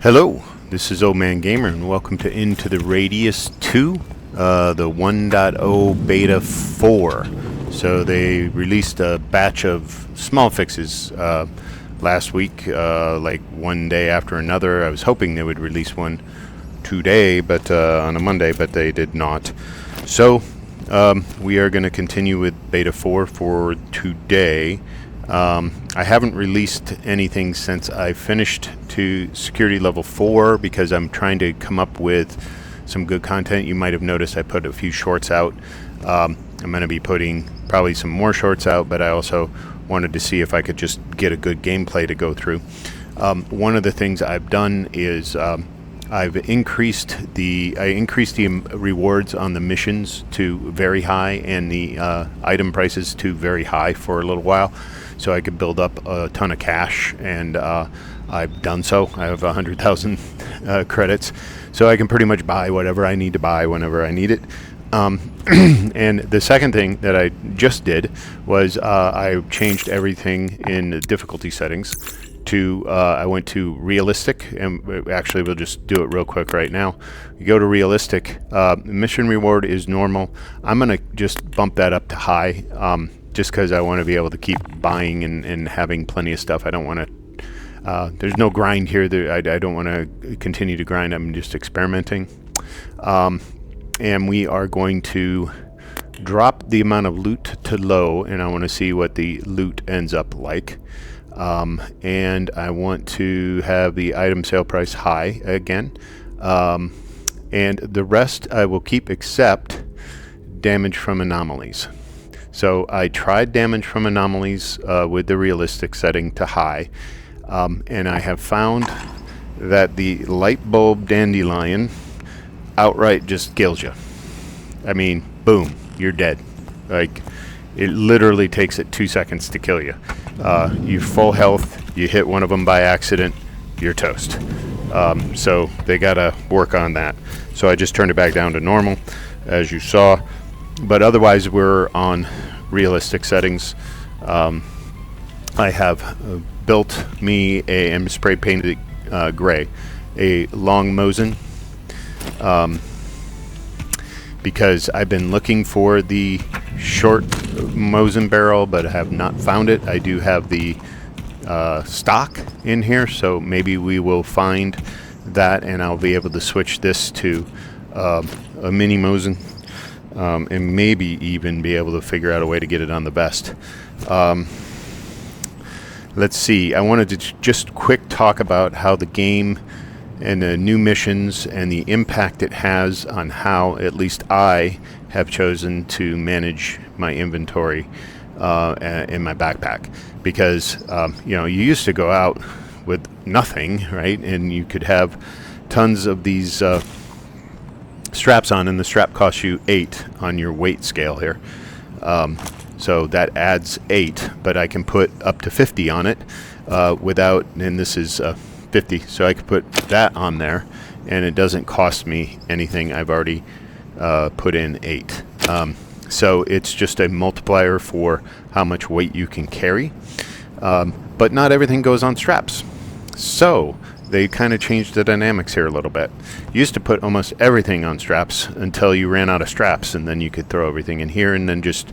Hello, this is Old Man Gamer, and welcome to Into the Radius 2, the 1.0 Beta 4. So they released a batch of small fixes last week, like one day after another. I was hoping they would release one today, but on a Monday, but they did not. So we are going to continue with Beta 4 for today. I haven't released anything since I finished to security level 4 because I'm trying to come up with some good content. You might have noticed I put a few shorts out. I'm going to be putting probably some more shorts out, but I also wanted to see if I could just get a good gameplay to go through. One of the things I've done is I've increased the rewards on the missions to very high and the item prices to very high for a little while, so I could build up a ton of cash, and I've done so. I have 100,000 credits, so I can pretty much buy whatever I need to buy whenever I need it. And the second thing that I just did was I changed everything in the difficulty settings to I went to realistic, and actually we'll just do it real quick right now. You go to realistic. Mission reward is normal. I'm gonna just bump that up to high, just because I want to be able to keep buying and having plenty of stuff. I don't want to there's no grind here. I don't want to continue to grind. I'm just experimenting, and we are going to drop the amount of loot to low, and I want to see what the loot ends up like. And I want to have the item sale price high again, and the rest I will keep except damage from anomalies. So I tried damage from anomalies with the realistic setting to high, and I have found that the light bulb dandelion outright just kills you. I mean, boom, you're dead. Like, it literally takes it 2 seconds to kill you. You're full health, you hit one of them by accident, you're toast. So they gotta work on that. So I just turned it back down to normal, as you saw. But otherwise, we're on realistic settings. I have built me and spray painted gray, a long Mosin, because I've been looking for the short Mosin barrel, but I have not found it. I do have the stock in here, so maybe we will find that, and I'll be able to switch this to a mini Mosin, and maybe even be able to figure out a way to get it on the vest. Let's see. I wanted to just quick talk about how the game and the new missions and the impact it has on how at least I have chosen to manage my inventory in my backpack, because you used to go out with nothing, right, and you could have tons of these straps on, and the strap costs you 8 on your weight scale here, so that adds 8, but I can put up to 50 on it without, and this is 50, so I could put that on there and it doesn't cost me anything. I've already put in 8, so it's just a multiplier for how much weight you can carry, but not everything goes on straps, so they kind of changed the dynamics here a little bit. You used to put almost everything on straps until you ran out of straps, and then you could throw everything in here and then just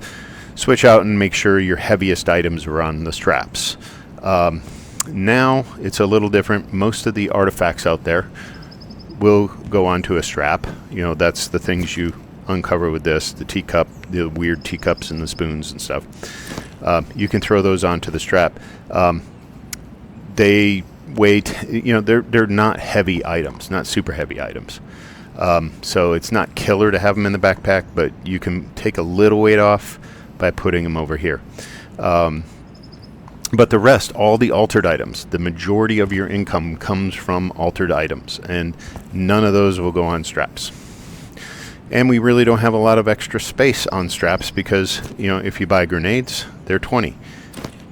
switch out and make sure your heaviest items were on the straps. Now it's a little different. Most of the artifacts out there will go onto a strap. That's the things you uncover with this, the teacup, the weird teacups and the spoons and stuff. You can throw those onto the strap. They weight, they're not heavy items, not super heavy items. So it's not killer to have them in the backpack, but you can take a little weight off by putting them over here. But the rest, all the altered items, the majority of your income comes from altered items, and none of those will go on straps. And we really don't have a lot of extra space on straps because, if you buy grenades, they're 20.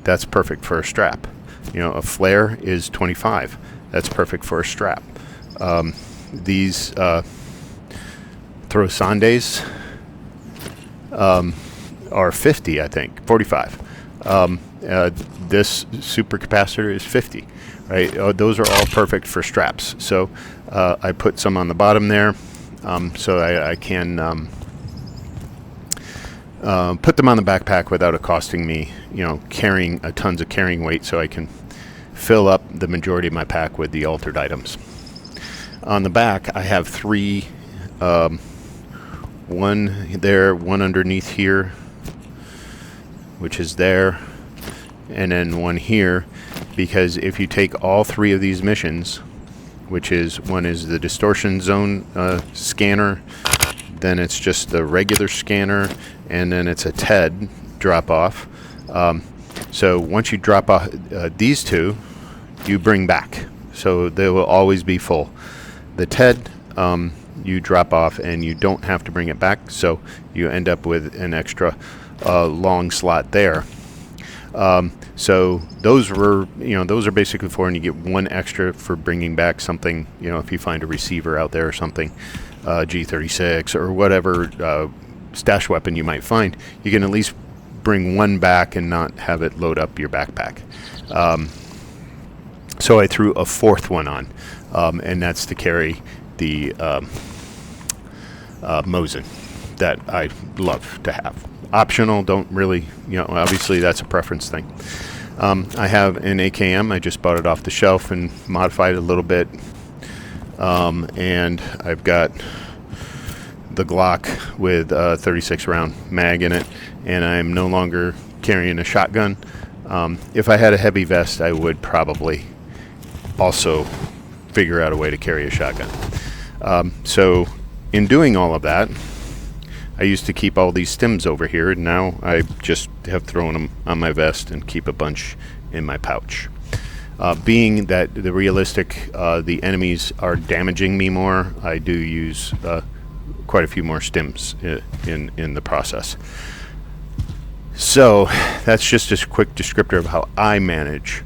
That's perfect for a strap. A flare is 25. That's perfect for a strap. These throw Sandes are 50, I think, 45. This supercapacitor is 50, right? Those are all perfect for straps. So I put some on the bottom there, so I can put them on the backpack without it costing me, carrying tons of carrying weight, so I can fill up the majority of my pack with the altered items. On the back, I have three, one there, one underneath here, which is there, and then one here, because if you take all three of these missions, which is, one is the distortion zone scanner, then it's just the regular scanner, and then it's a TED drop off. So once you drop off these two, you bring back, so they will always be full. The TED you drop off and you don't have to bring it back, so you end up with an extra long slot there. So those were, those are basically for, and you get one extra for bringing back something, if you find a receiver out there or something, G36 or whatever stash weapon you might find, you can at least bring one back and not have it load up your backpack. So I threw a fourth one on, and that's to carry the Mosin that I love to have. Optional, don't really, obviously that's a preference thing. I have an AKM. I just bought it off the shelf and modified it a little bit. And I've got the Glock with a 36 round mag in it, and I'm no longer carrying a shotgun. If I had a heavy vest, I would probably also figure out a way to carry a shotgun. So in doing all of that, I used to keep all these stims over here, and now I just have thrown them on my vest and keep a bunch in my pouch. Being that the realistic, the enemies are damaging me more, I do use quite a few more stims in the process. So that's just a quick descriptor of how I manage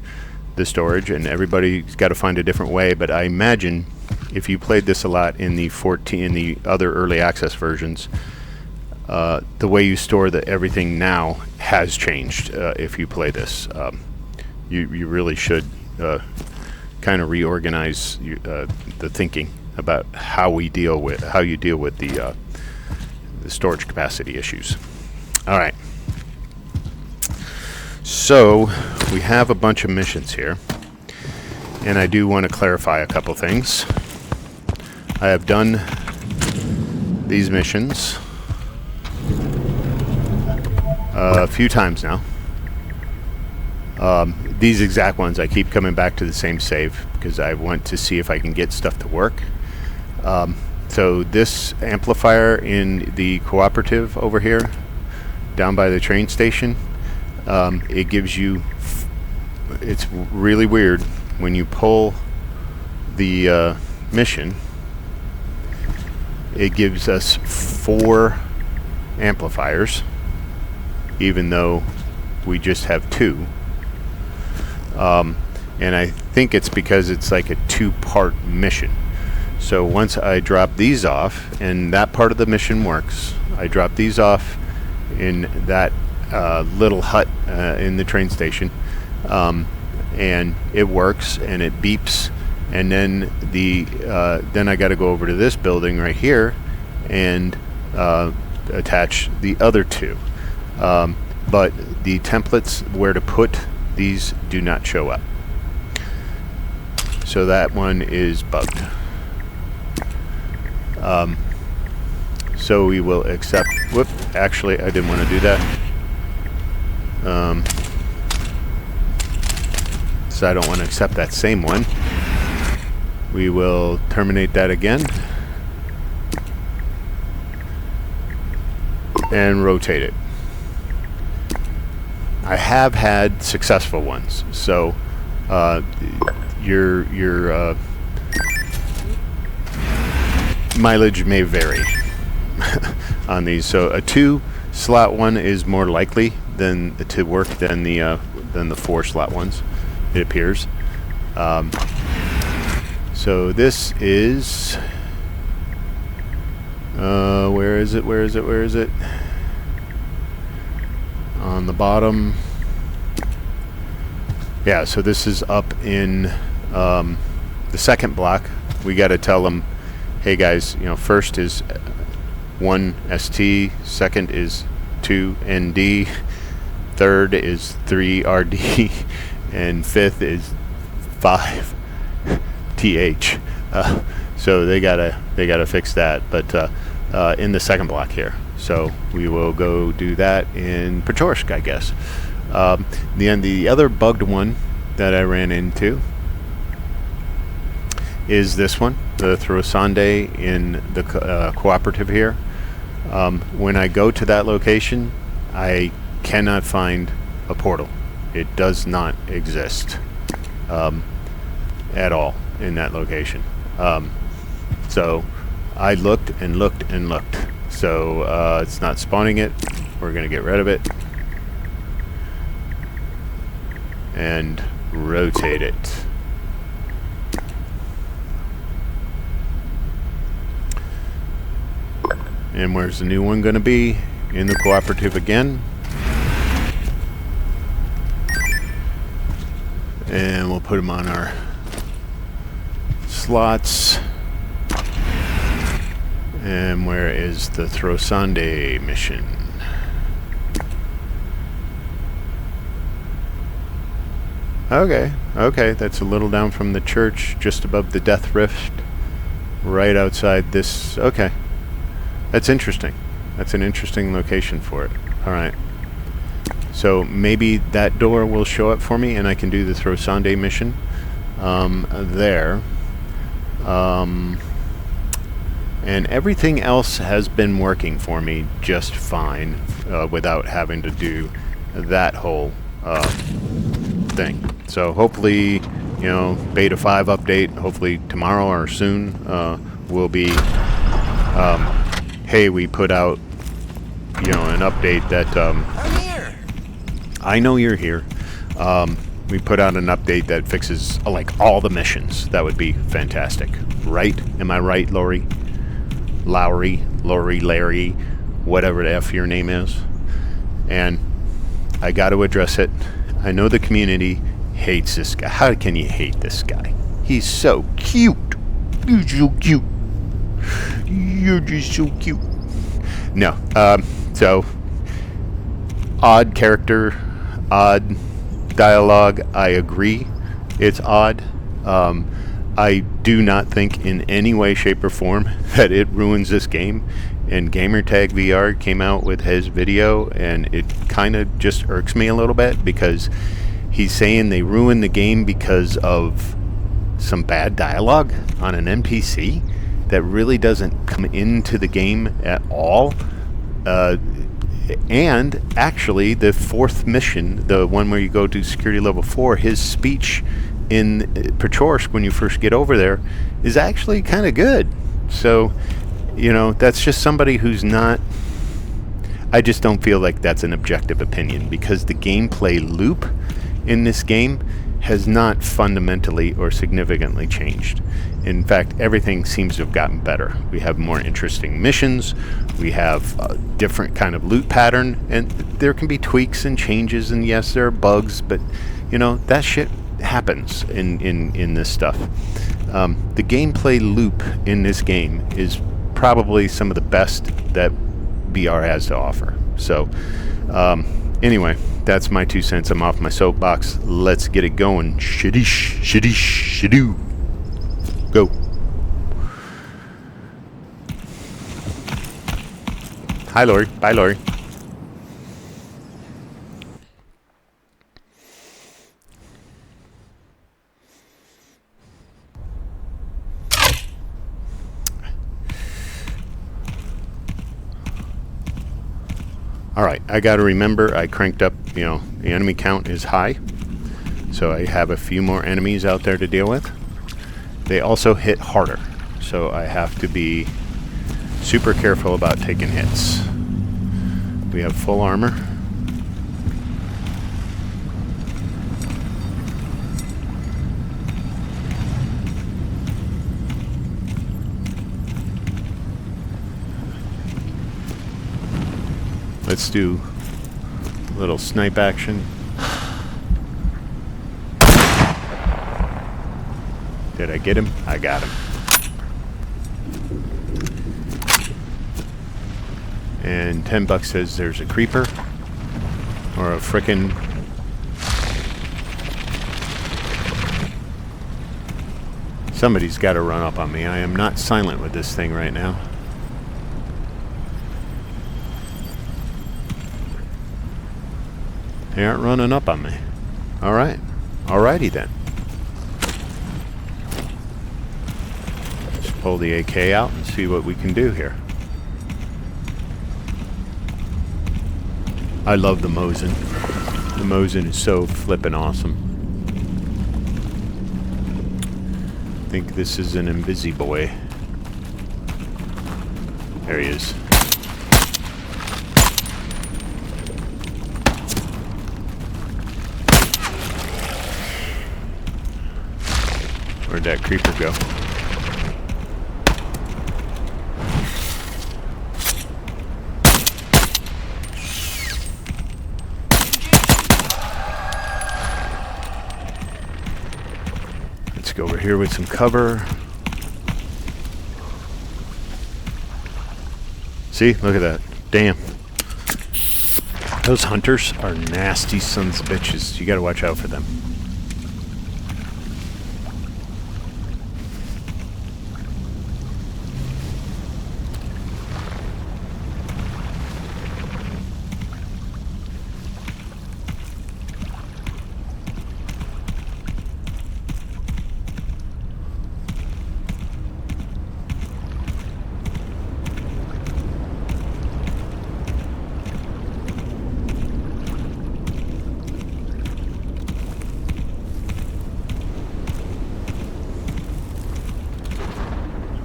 the storage, and everybody's got to find a different way, but I imagine if you played this a lot in the other early access versions, the way you store everything now has changed. If you play this, you really should kind of reorganize the thinking about how you deal with the storage capacity issues. All right. So we have a bunch of missions here, and I do want to clarify a couple things. I have done these missions a few times now. These exact ones, I keep coming back to the same save because I want to see if I can get stuff to work. So this amplifier in the Cooperative over here, down by the train station, it gives you, it's really weird, when you pull the mission, it gives us 4 amplifiers, even though we just have 2. And I think it's because it's like a 2-part mission. So once I drop these off, and that part of the mission works, I drop these off in that little hut in the train station, and it works and it beeps, and then then I got to go over to this building right here and attach the other 2. But the templates where to put these do not show up, so that one is bugged. So we will accept, actually I didn't want to do that. So I don't want to accept that same one. We will terminate that again and rotate it. I have had successful ones, so your mileage may vary on these. So a 2-slot one is more likely to work than the 4-slot ones, it appears. So this is where is it on the bottom? Yeah, so this is up in the second block. We got to tell them, hey guys, you know, first is 1 ST, second is 2 ND, third is 3 RD, and fifth is 5 TH. So they gotta fix that, but in the second block here. So we will go do that in Pechorsk, I guess. The other bugged one that I ran into is this one, the Throsande in the Cooperative here. When I go to that location, I cannot find a portal. It does not exist at all in that location. So I looked and looked and looked. So it's not spawning it. We're going to get rid of it and rotate it. And where's the new one going to be? In the Cooperative again. And we'll put them on our slots. And where is the Throsande mission? Okay, that's a little down from the church, just above the Death Rift, right outside this. Okay, that's interesting. That's an interesting location for it. All right. So maybe that door will show up for me, and I can do the Throsande mission there. And everything else has been working for me just fine without having to do that whole thing. So hopefully, you know, beta 5 update, hopefully tomorrow or soon, will be, hey, we put out, you know, an update that, I'm here. I know you're here. We put out an update that fixes, like, all the missions. That would be fantastic. Right? Am I right, Lori? Lowry, Larry, whatever the F your name is. And I got to address it. I know the community hates this guy. How can you hate this guy? He's so cute. He's so cute. You're just so cute. No. So, odd character, odd dialogue. I agree. It's odd. I do not think in any way, shape, or form that it ruins this game. And Gamertag VR came out with his video, and it kind of just irks me a little bit because he's saying they ruined the game because of some bad dialogue on an NPC that really doesn't come into the game at all. And actually, the fourth mission, the one where you go to security level 4, his speech in Pechorsk when you first get over there is actually kind of good. So, you know, that's just somebody who's not... I just don't feel like that's an objective opinion, because the gameplay loop in this game has not fundamentally or significantly changed. In fact, everything seems to have gotten better. We have more interesting missions, we have a different kind of loot pattern, and there can be tweaks and changes, and yes, there are bugs, but, you know, that shit happens in this stuff. The gameplay loop in this game is probably some of the best that VR has to offer. So, anyway, that's my 2 cents. I'm off my soapbox. Let's get it going. Shadish, shadish, shadoo. Go. Hi, Lori. Bye, Lori. Alright, I gotta remember I cranked up, you know, the enemy count is high. So I have a few more enemies out there to deal with. They also hit harder. So I have to be super careful about taking hits. We have full armor. Let's do a little snipe action. Did I get him? I got him. And $10 says there's a creeper. Or a frickin'... Somebody's got to run up on me. I am not silent with this thing right now. They aren't running up on me. Alright. Alrighty then. Let's pull the AK out and see what we can do here. I love the Mosin. The Mosin is so flippin' awesome. I think this is an Invisi boy. There he is. Where'd that creeper go? Let's go over here with some cover. See? Look at that. Damn. Those hunters are nasty sons of bitches. You gotta watch out for them.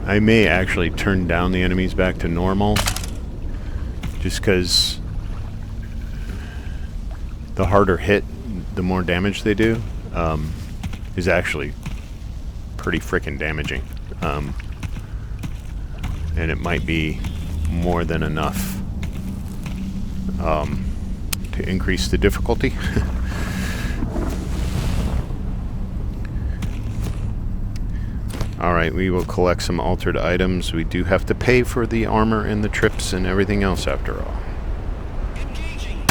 I may actually turn down the enemies back to normal, just because the harder hit, the more damage they do, is actually pretty freaking damaging. And it might be more than enough to increase the difficulty. Alright, we will collect some altered items. We do have to pay for the armor and the trips and everything else after all. Engaging.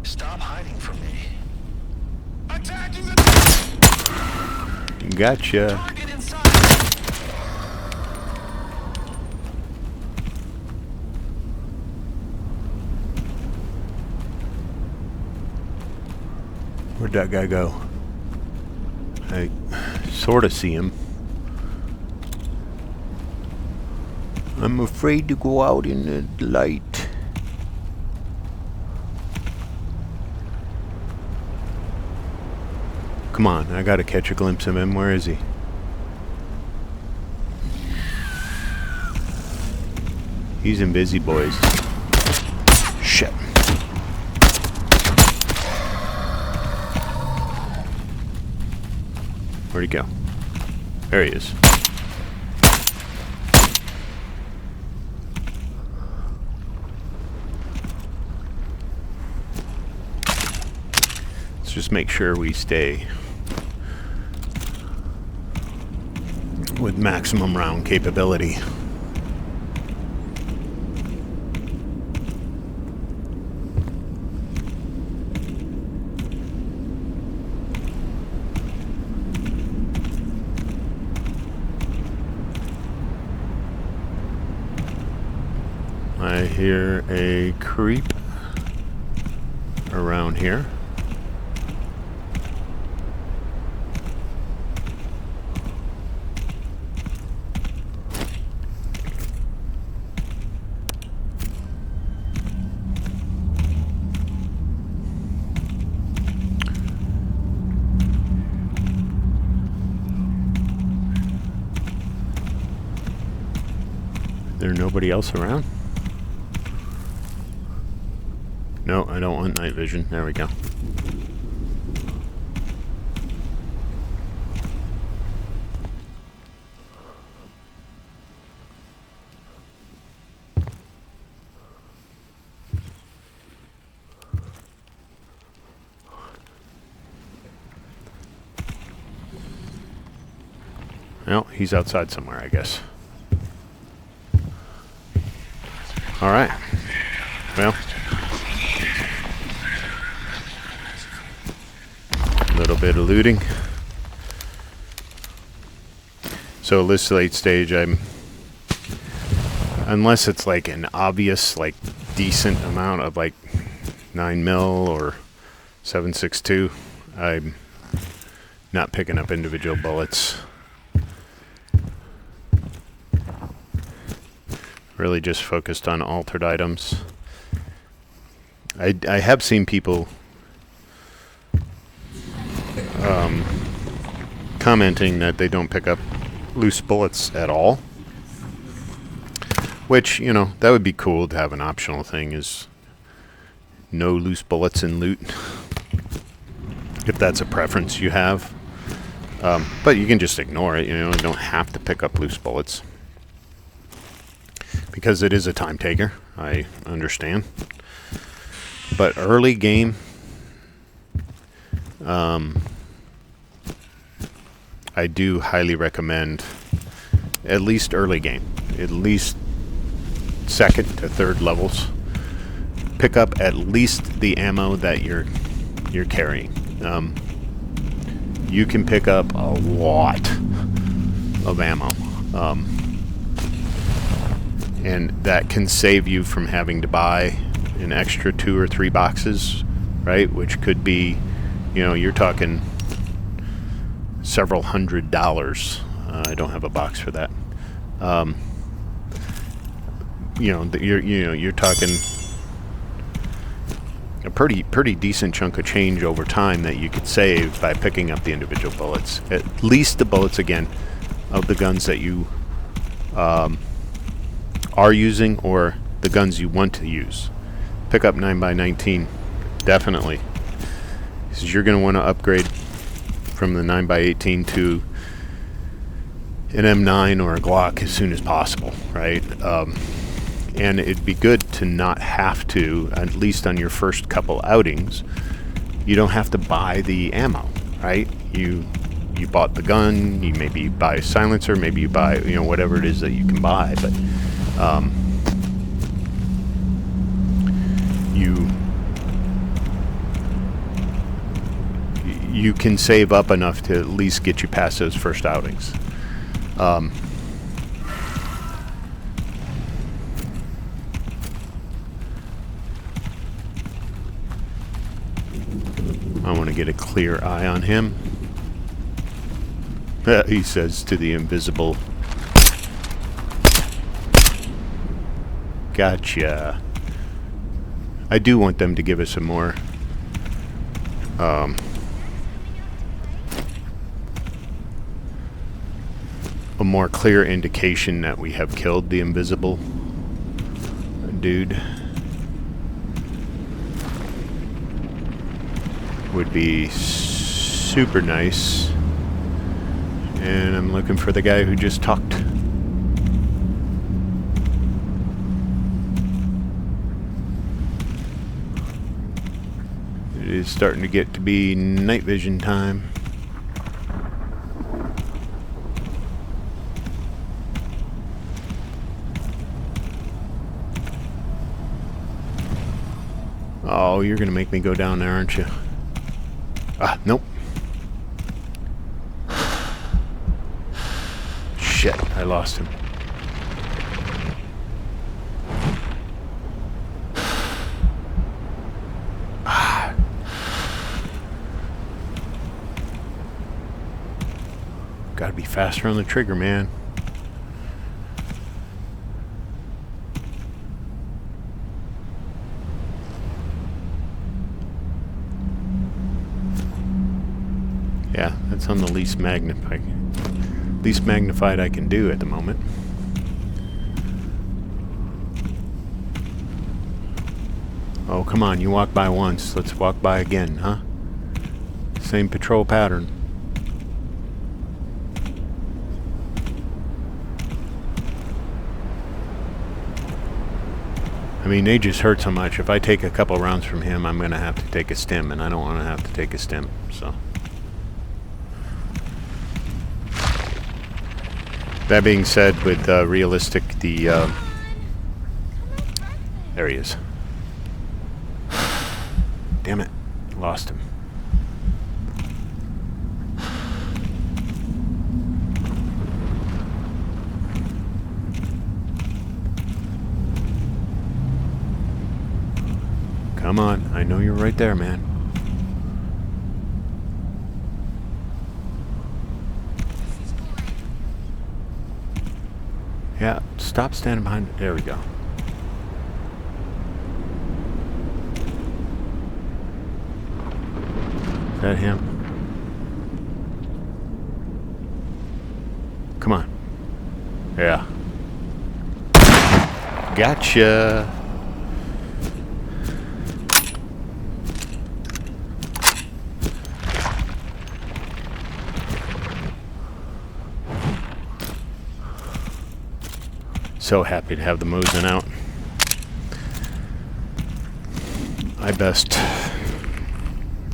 Stop hiding from me. Attacking the Gotcha. target inside. Where'd that guy go? I sort of see him. I'm afraid to go out in the light. Come on, I gotta catch a glimpse of him. Where is he? He's in Busy Boys. Shit. Where'd he go? There he is. Let's just make sure we stay with maximum round capability. I hear a creep around here. There nobody else around? No, I don't want night vision. There we go. Well, he's outside somewhere, I guess. Alright. Well. A little bit of looting. So this late stage, unless it's like an obvious, like, decent amount of like 9mm or 7.62, I'm not picking up individual bullets. Really just focused on altered items. I have seen people commenting that they don't pick up loose bullets at all. Which, you know, that would be cool to have an optional thing, is no loose bullets in loot. If that's a preference you have. But you can just ignore it, you know, you don't have to pick up loose bullets. Because it is a time taker, I understand. But early game, I do highly recommend, at least early game, at least second to third levels, pick up at least the ammo that you're carrying. You can pick up a lot of ammo, and that can save you from having to buy an extra 2 or 3 boxes, right? Which could be, you know, you're talking several $100s. I don't have a box for that. You know, you're talking a pretty decent chunk of change over time that you could save by picking up the individual bullets. At least the bullets, again, of the guns that you are using, or the guns you want to use. Pick up 9x19, definitely, because you're going to want to upgrade from the 9x18 to an M9 or a Glock as soon as possible, right? And it'd be good to not have to, at least on your first couple outings, you don't have to buy the ammo, right? You bought the gun, you maybe buy a silencer, maybe you buy, you know, whatever it is that you can buy, but you can save up enough to at least get you past those first outings. I want to get a clear eye on him. He says to the invisible. Gotcha. I do want them to give us a more clear indication that we have killed the invisible dude. Would be super nice. And I'm looking for the guy who just talked. It is starting to get to be night vision time. Oh, you're gonna make me go down there, aren't you? Ah, nope. Shit, I lost him. Ah. Gotta be faster on the trigger, man. Yeah, that's on the least magnified I can do at the moment. Oh, come on, you walked by once. Let's walk by again, huh? Same patrol pattern. I mean, they just hurt so much. If I take a couple rounds from him, I'm going to have to take a stim, and I don't want to have to take a stim, so... That being said, with realistic, there he is. Damn it, lost him. Come on, I know you're right there, man. Yeah, stop standing behind it. There we go. Is that him? Come on. Yeah. Gotcha. So happy to have the Mosin out. I best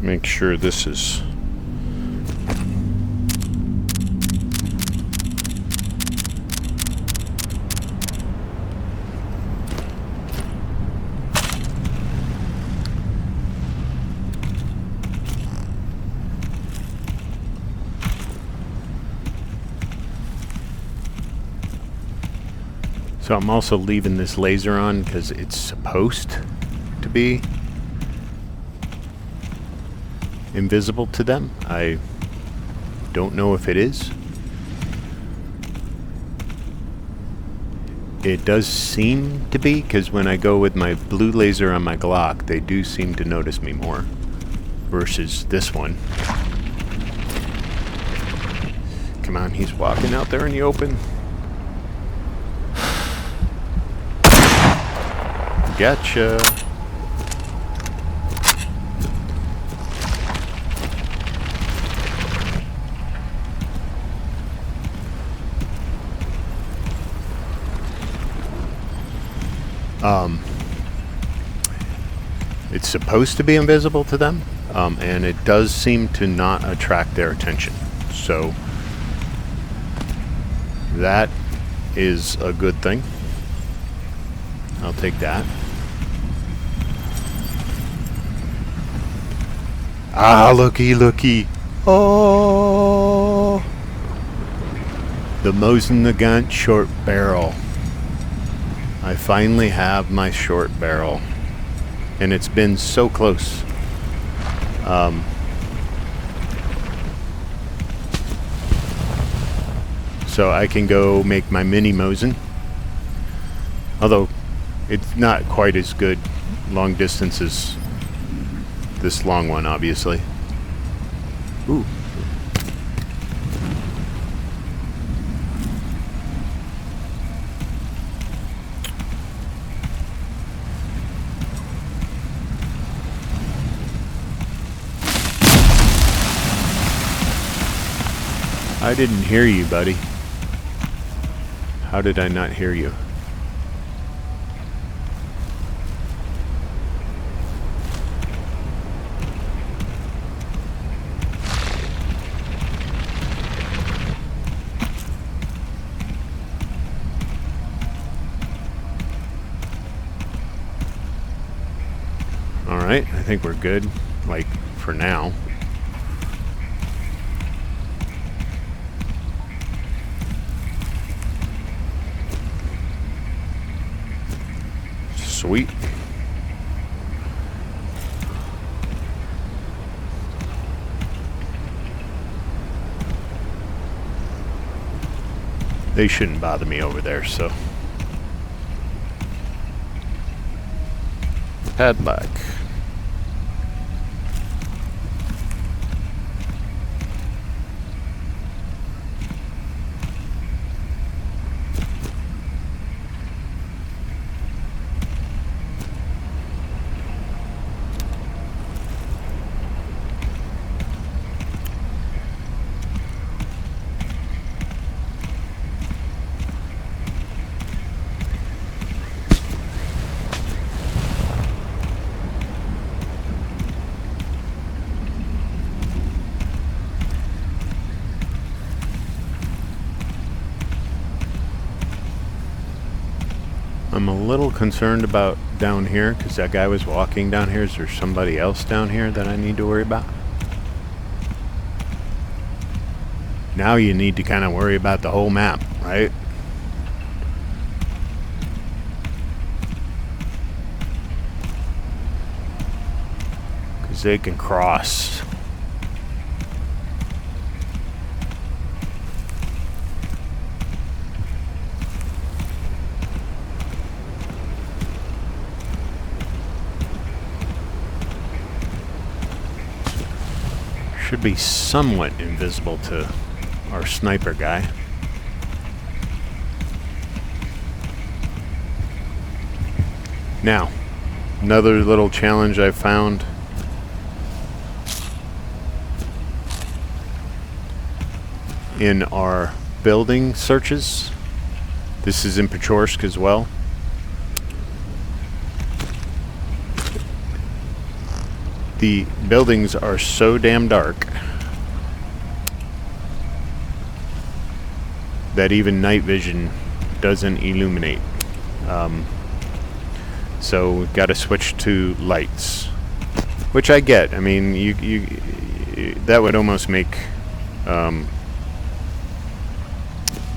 make sure this is so I'm also leaving this laser on because it's supposed to be invisible to them. I don't know if it is. It does seem to be, because when I go with my blue laser on my Glock, they do seem to notice me more versus this one. Come on, he's walking out there in the open. Gotcha. It's supposed to be invisible to them, and it does seem to not attract their attention. So that is a good thing. I'll take that. Ah, looky, looky. Oh! The Mosin Nagant short barrel. I finally have my short barrel. And it's been so close. So I can go make my mini Mosin. Although it's not quite as good long distance as this long one, obviously. Ooh. I didn't hear you, buddy. How did I not hear you? Alright, I think we're good, like, for now. Sweet. They shouldn't bother me over there, so. Padlock. I'm a little concerned about down here because that guy was walking down here. Is there somebody else down here that I need to worry about? Now you need to kind of worry about the whole map, right? Because they can cross. Should be somewhat invisible to our sniper guy. Now, another little challenge I found. In our building searches. This is in Pechorsk as well. The buildings are so damn dark that even night vision doesn't illuminate. So we've got to switch to lights, which I get. I mean, you that would almost make that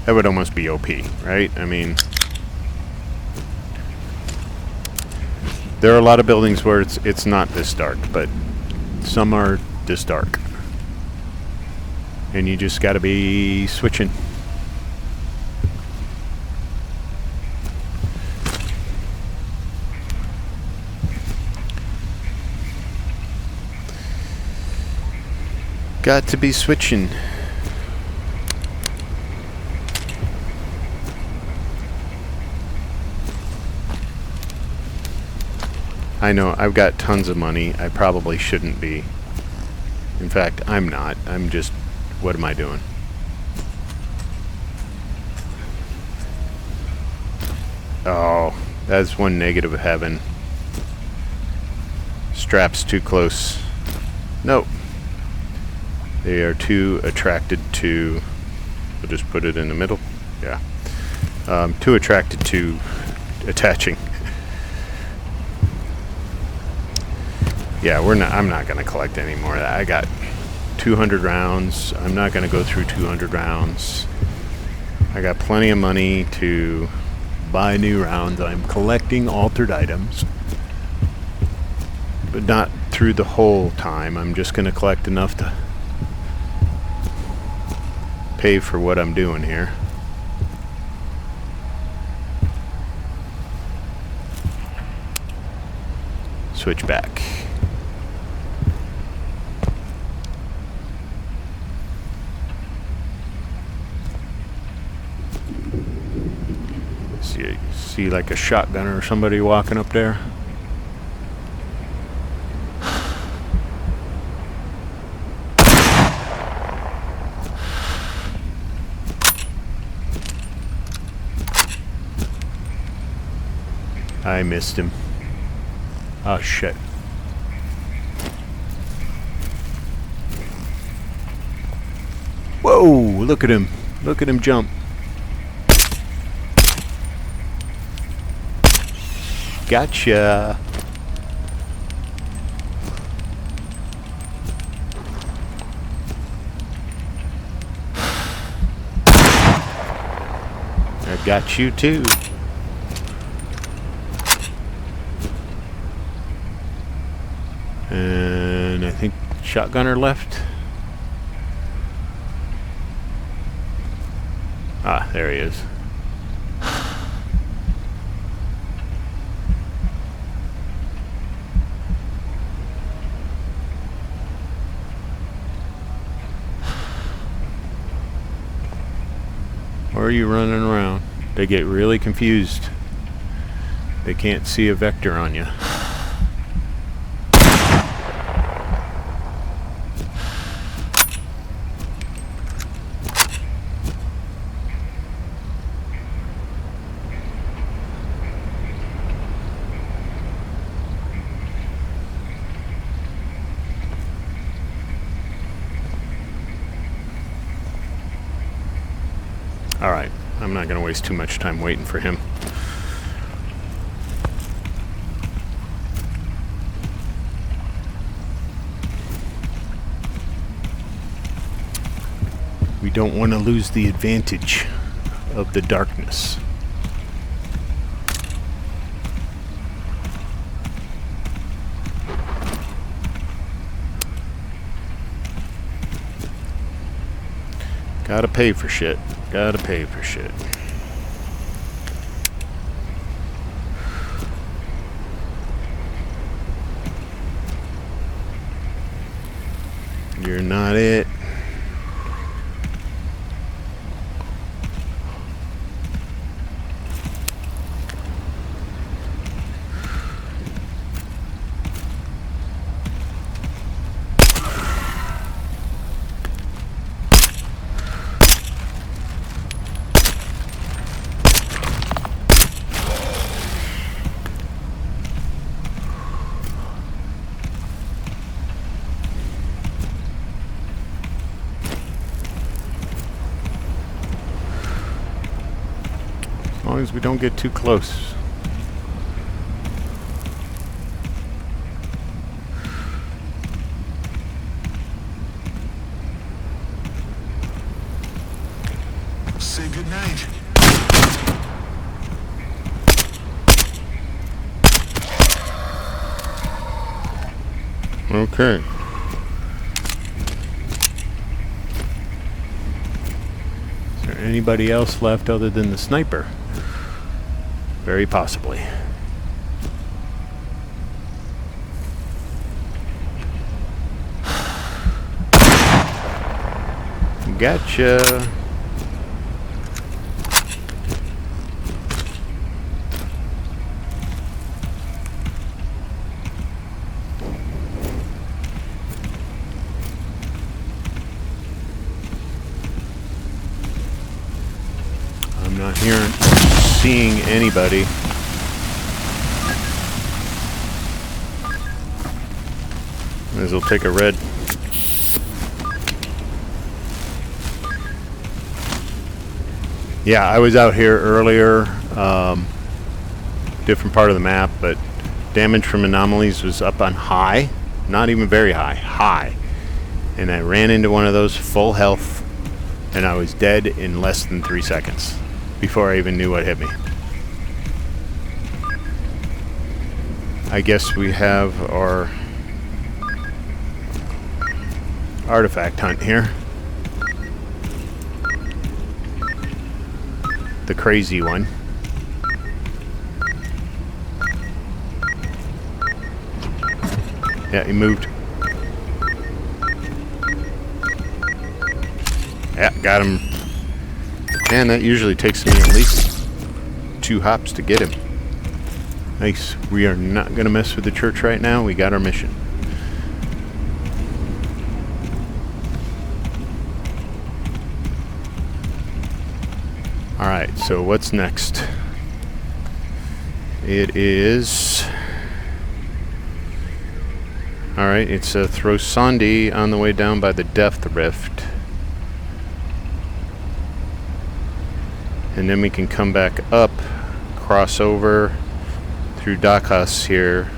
would almost be OP, right? I mean, there are a lot of buildings where it's not this dark, but some are this dark. And you just got to be switching. Got to be switching. I know, I've got tons of money. I probably shouldn't be. In fact, I'm not. I'm just, what am I doing? Oh, that's one negative of having straps too close. Nope. They are too attracted to, we'll just put it in the middle. Yeah. Too attracted to attaching. Yeah, I'm not going to collect any more of that. I got 200 rounds. I'm not going to go through 200 rounds. I got plenty of money to buy new rounds. I'm collecting altered items. But not through the whole time. I'm just going to collect enough to pay for what I'm doing here. Switch back. See like a shotgunner or somebody walking up there. I missed him. Oh shit. Whoa, look at him. Look at him jump. Gotcha. I got you too. And I think shotgunner left. Ah, there he is. Or are you running around? They get really confused. They can't see a vector on you. Alright, I'm not going to waste too much time waiting for him. We don't want to lose the advantage of the darkness. Gotta pay for shit. Gotta pay for shit. You're not it. As long as we don't get too close. Say goodnight. Okay. Is there anybody else left other than the sniper? Very possibly. Gotcha. I'm not seeing anybody. Might as well take a red. Yeah, I was out here earlier, different part of the map, but damage from anomalies was up on high, not even very high, high. And I ran into one of those full health, and I was dead in less than 3 seconds before I even knew what hit me. I guess we have our artifact hunt here. The crazy one. Yeah, he moved. Yeah, got him. Man, that usually takes me at least 2 hops to get him. Nice. We are not going to mess with the church right now. We got our mission. Alright, so what's next? It is... Alright, it's a Throsandi on the way down by the Depth Rift. And then we can come back up, cross over through Dakas here,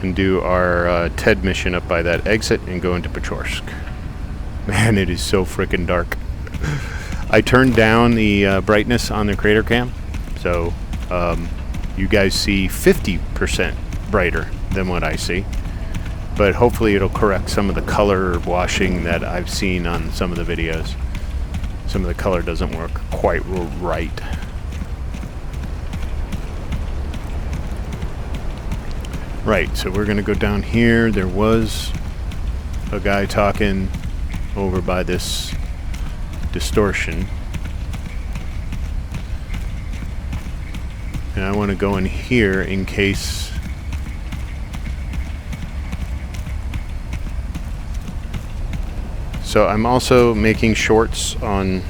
and do our TED mission up by that exit and go into Pechorsk. Man, it is so freaking dark. I turned down the brightness on the crater cam, so you guys see 50% brighter than what I see. But hopefully it'll correct some of the color washing that I've seen on some of the videos. Some of the color doesn't work quite right. Right, so we're gonna go down here. There was a guy talking over by this distortion. And I want to go in here in case so I'm also making shorts on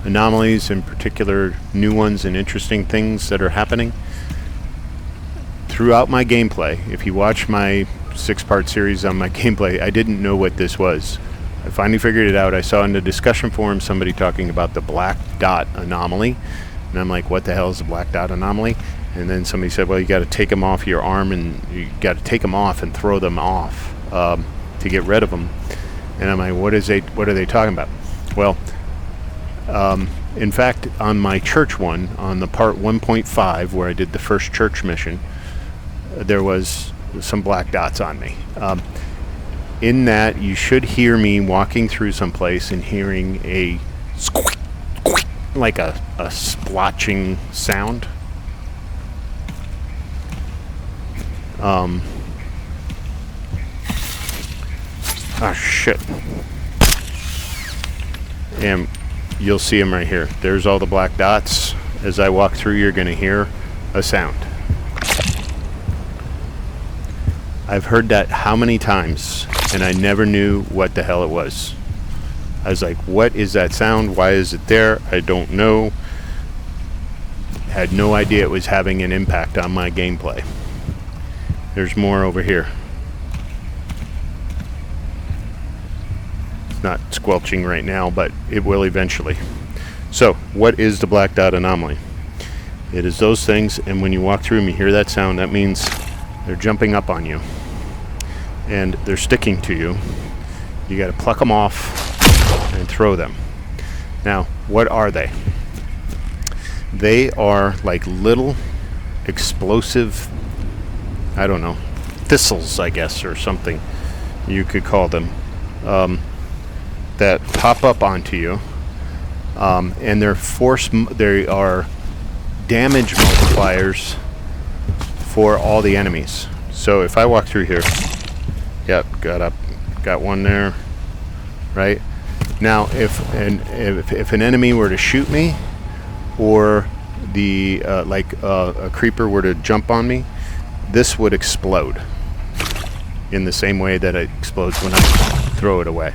anomalies, in particular new ones and interesting things that are happening throughout my gameplay. If you watch my 6-part series on my gameplay, I didn't know what this was. I finally figured it out. I saw in the discussion forum somebody talking about the black dot anomaly, and I'm like, what the hell is the black dot anomaly? And then somebody said, well, you got to take them off your arm, and you got to take them off and throw them off to get rid of them. And I'm like, what are they talking about? Well, in fact, on my church one, on the part 1.5, where I did the first church mission, there was some black dots on me. In that, you should hear me walking through someplace and hearing a squeak, squeak, like a splotching sound. Ah, shit. And you'll see them right here. There's all the black dots. As I walk through, you're going to hear a sound. I've heard that how many times, and I never knew what the hell it was. I was like, what is that sound? Why is it there? I don't know. Had no idea it was having an impact on my gameplay. There's more over here. It's not squelching right now, but it will eventually. So, what is the black dot anomaly? It is those things, and when you walk through them, you hear that sound. That means they're jumping up on you, and they're sticking to you. You got to pluck them off and throw them. Now, what are they? They are like little explosive, I don't know, thistles, I guess, or something you could call them, that pop up onto you, and they are damage multipliers for all the enemies. So if I walk through here, yep, got one there, right? Now, if an enemy were to shoot me, or a creeper were to jump on me, this would explode in the same way that it explodes when I throw it away,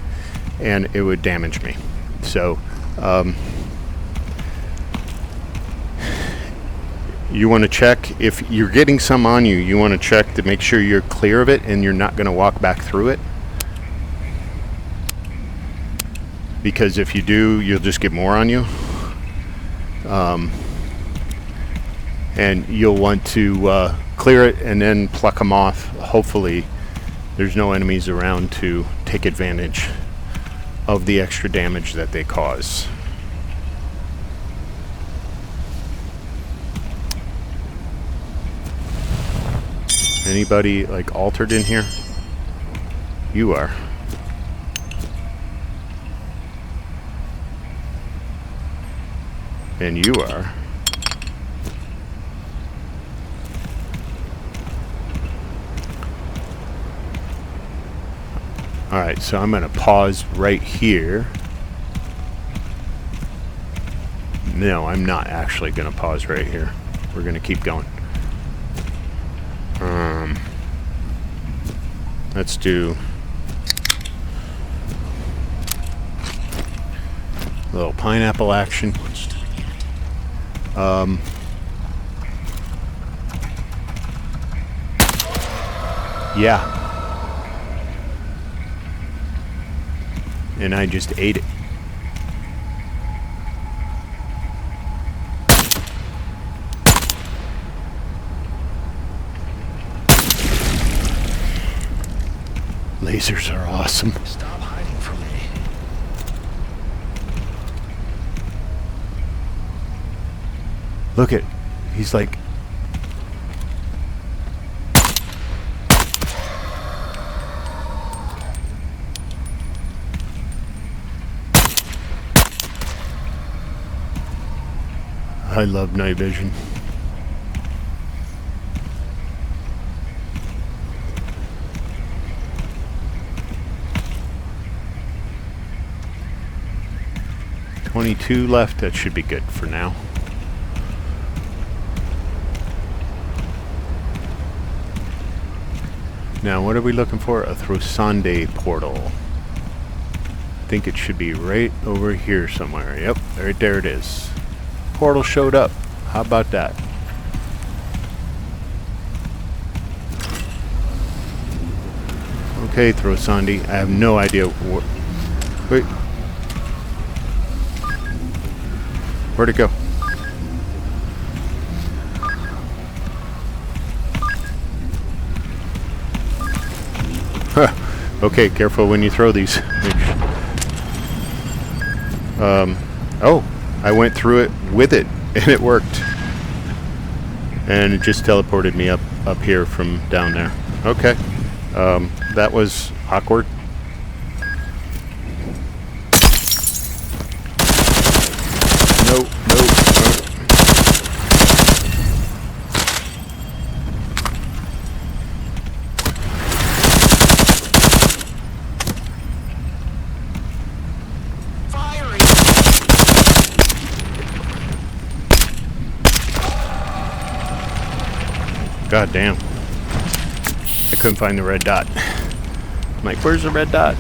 and it would damage me. So you want to check if you're getting some on you. You want to check to make sure you're clear of it and you're not going to walk back through it, because if you do, you'll just get more on you. And you'll want to clear it and then pluck them off. Hopefully there's no enemies around to take advantage of the extra damage that they cause. Anybody like altered in here? You are. And you are. Alright, so I'm going to pause right here. No, I'm not actually going to pause right here. We're going to keep going. Let's do a little pineapple action. Yeah. And I just ate it. Lasers are awesome. Stop hiding from me. Look at, he's like, I love night vision. $22 left. That should be good for now. Now, what are we looking for? A Throsande portal. I think it should be right over here somewhere. Yep, right there it is. Portal showed up. How about that? Okay, Throsande. I have no idea. Wait. Where'd it go? Huh. Okay, careful when you throw these. Oh, I went through it with it, and it worked. And it just teleported me up here from down there. Okay, that was awkward. No. God damn. I couldn't find the red dot. I'm like, where's the red dot?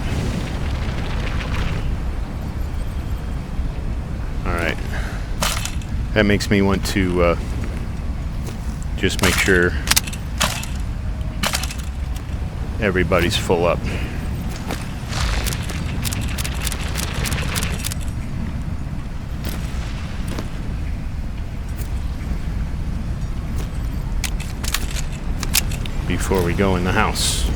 Alright. That makes me want to just make sure everybody's full up. Before we go in the house.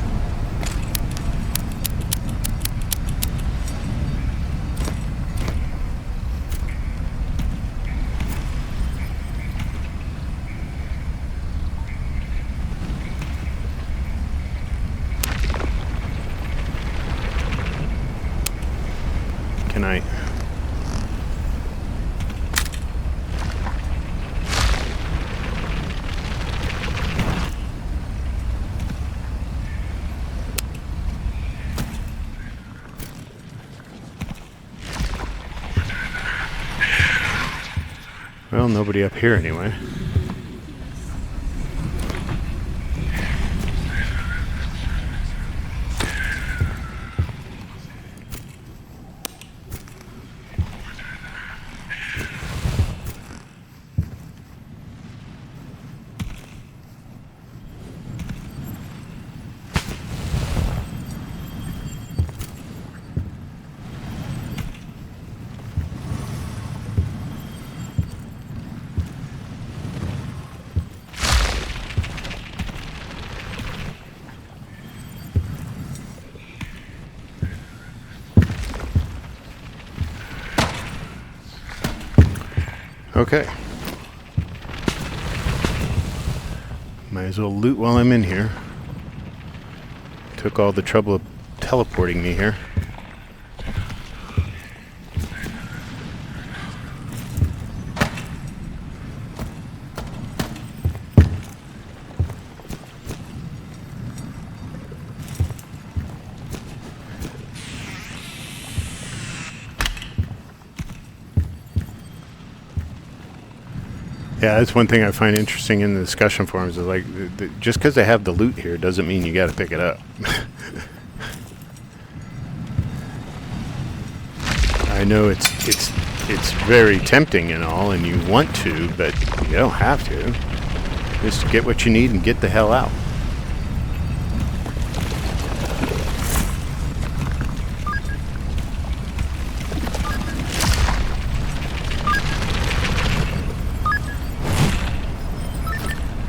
Can I? Well, nobody up here anyway. Okay. Might as well loot while I'm in here. Took all the trouble of teleporting me here. Yeah, that's one thing I find interesting in the discussion forums is like, just because they have the loot here doesn't mean you got to pick it up. I know it's very tempting and all, and you want to, but you don't have to. Just get what you need and get the hell out.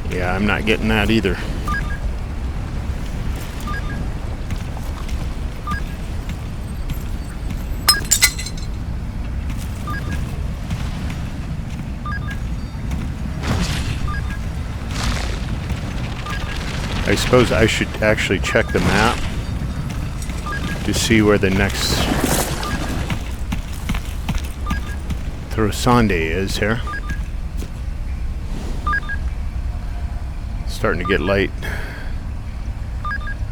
Yeah, I'm not getting that either. I suppose I should actually check the map to see where the next Throssande is here. Starting to get light.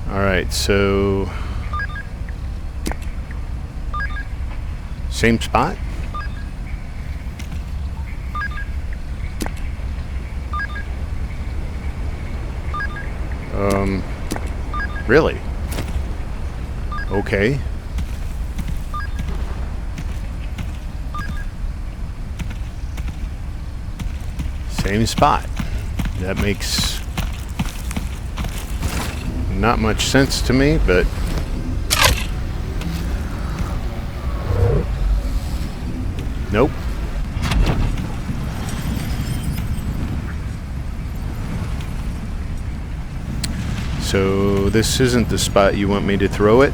Alright, so same spot? Really? Okay. Same spot. That makes not much sense to me, but nope. so this isn't the spot you want me to throw it.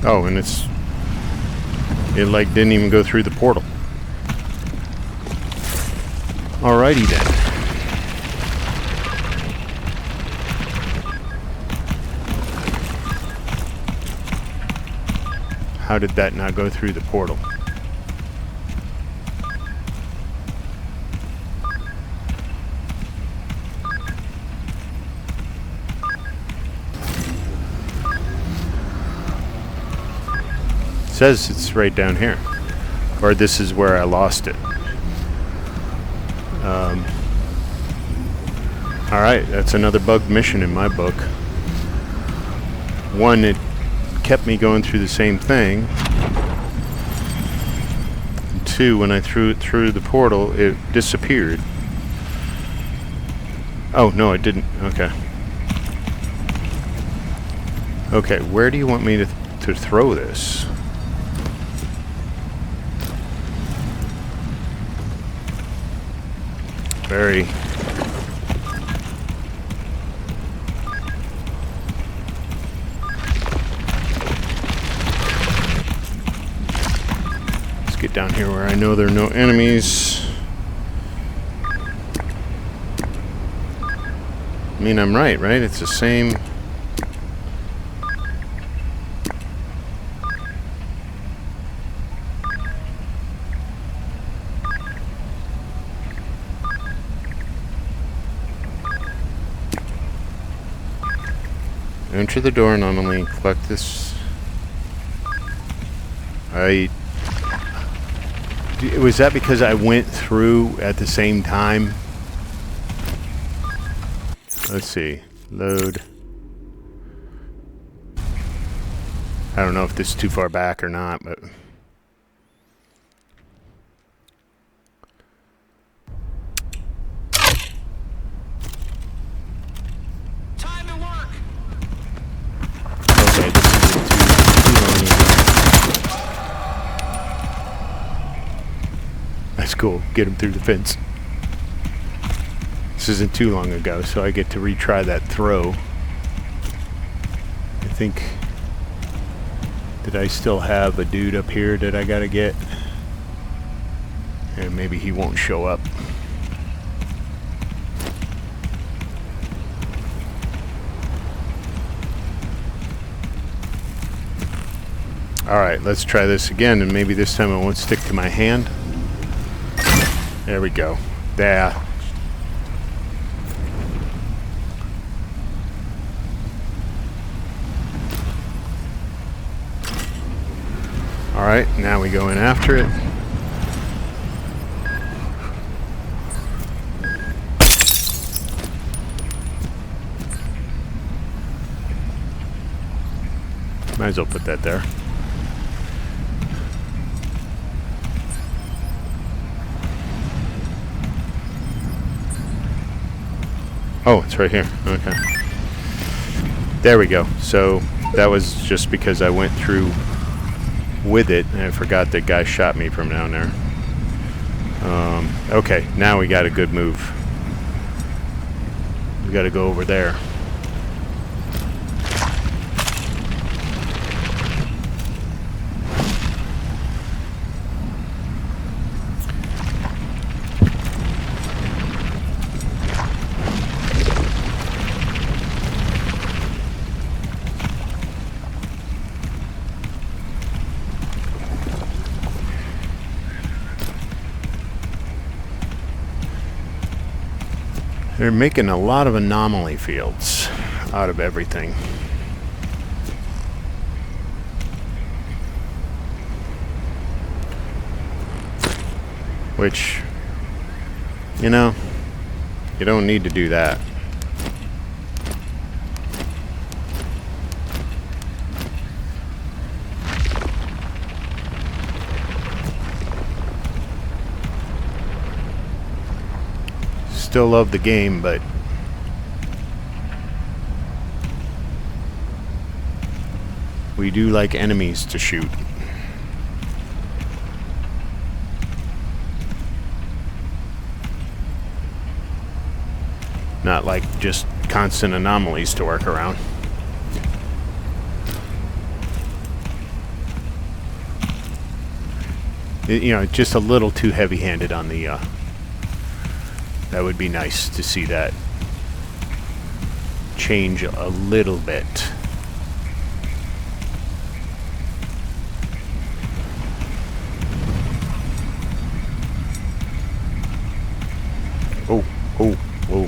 Oh, and it like didn't even go through the portal. Alrighty then. How did that not go through the portal? It says it's right down here. Or this is where I lost it. Alright, that's another bugged mission in my book. One, it kept me going through the same thing. And two, when I threw it through the portal, it disappeared. Oh, no, it didn't. Okay. Okay, where do you want me to throw this? Very... Let's get down here where I know there are no enemies. I mean, I'm right? It's the same... Enter the door anomaly, collect this... Was that because I went through at the same time? Let's see. Load. I don't know if this is too far back or not, but... Time to work. Okay, this isn't too long ago. That's cool. Get him through the fence. This isn't too long ago, so I get to retry that throw. I think... Did I still have a dude up here that I gotta get? And maybe he won't show up. Alright, let's try this again, and maybe this time it won't stick to my hand. There we go. There. Alright, now we go in after it. Might as well put that there. Oh, it's right here. Okay. There we go. So that was just because I went through with it and I forgot that guy shot me from down there. Okay, now we got a good move. We got to go over there. They're making a lot of anomaly fields out of everything. Which, you know, you don't need to do that. Still love the game, but we do like enemies to shoot. Not like just constant anomalies to work around. You know, just a little too heavy-handed on the, that would be nice to see that change a little bit. Oh, oh, whoa.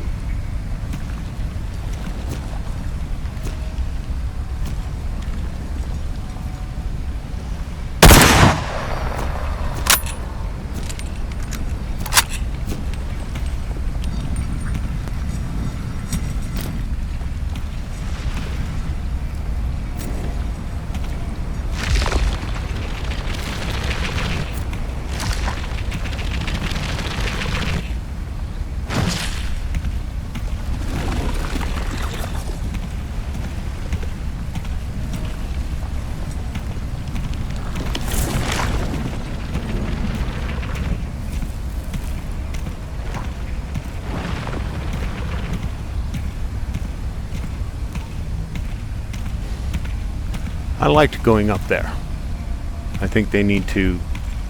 I liked going up there. I think they need to,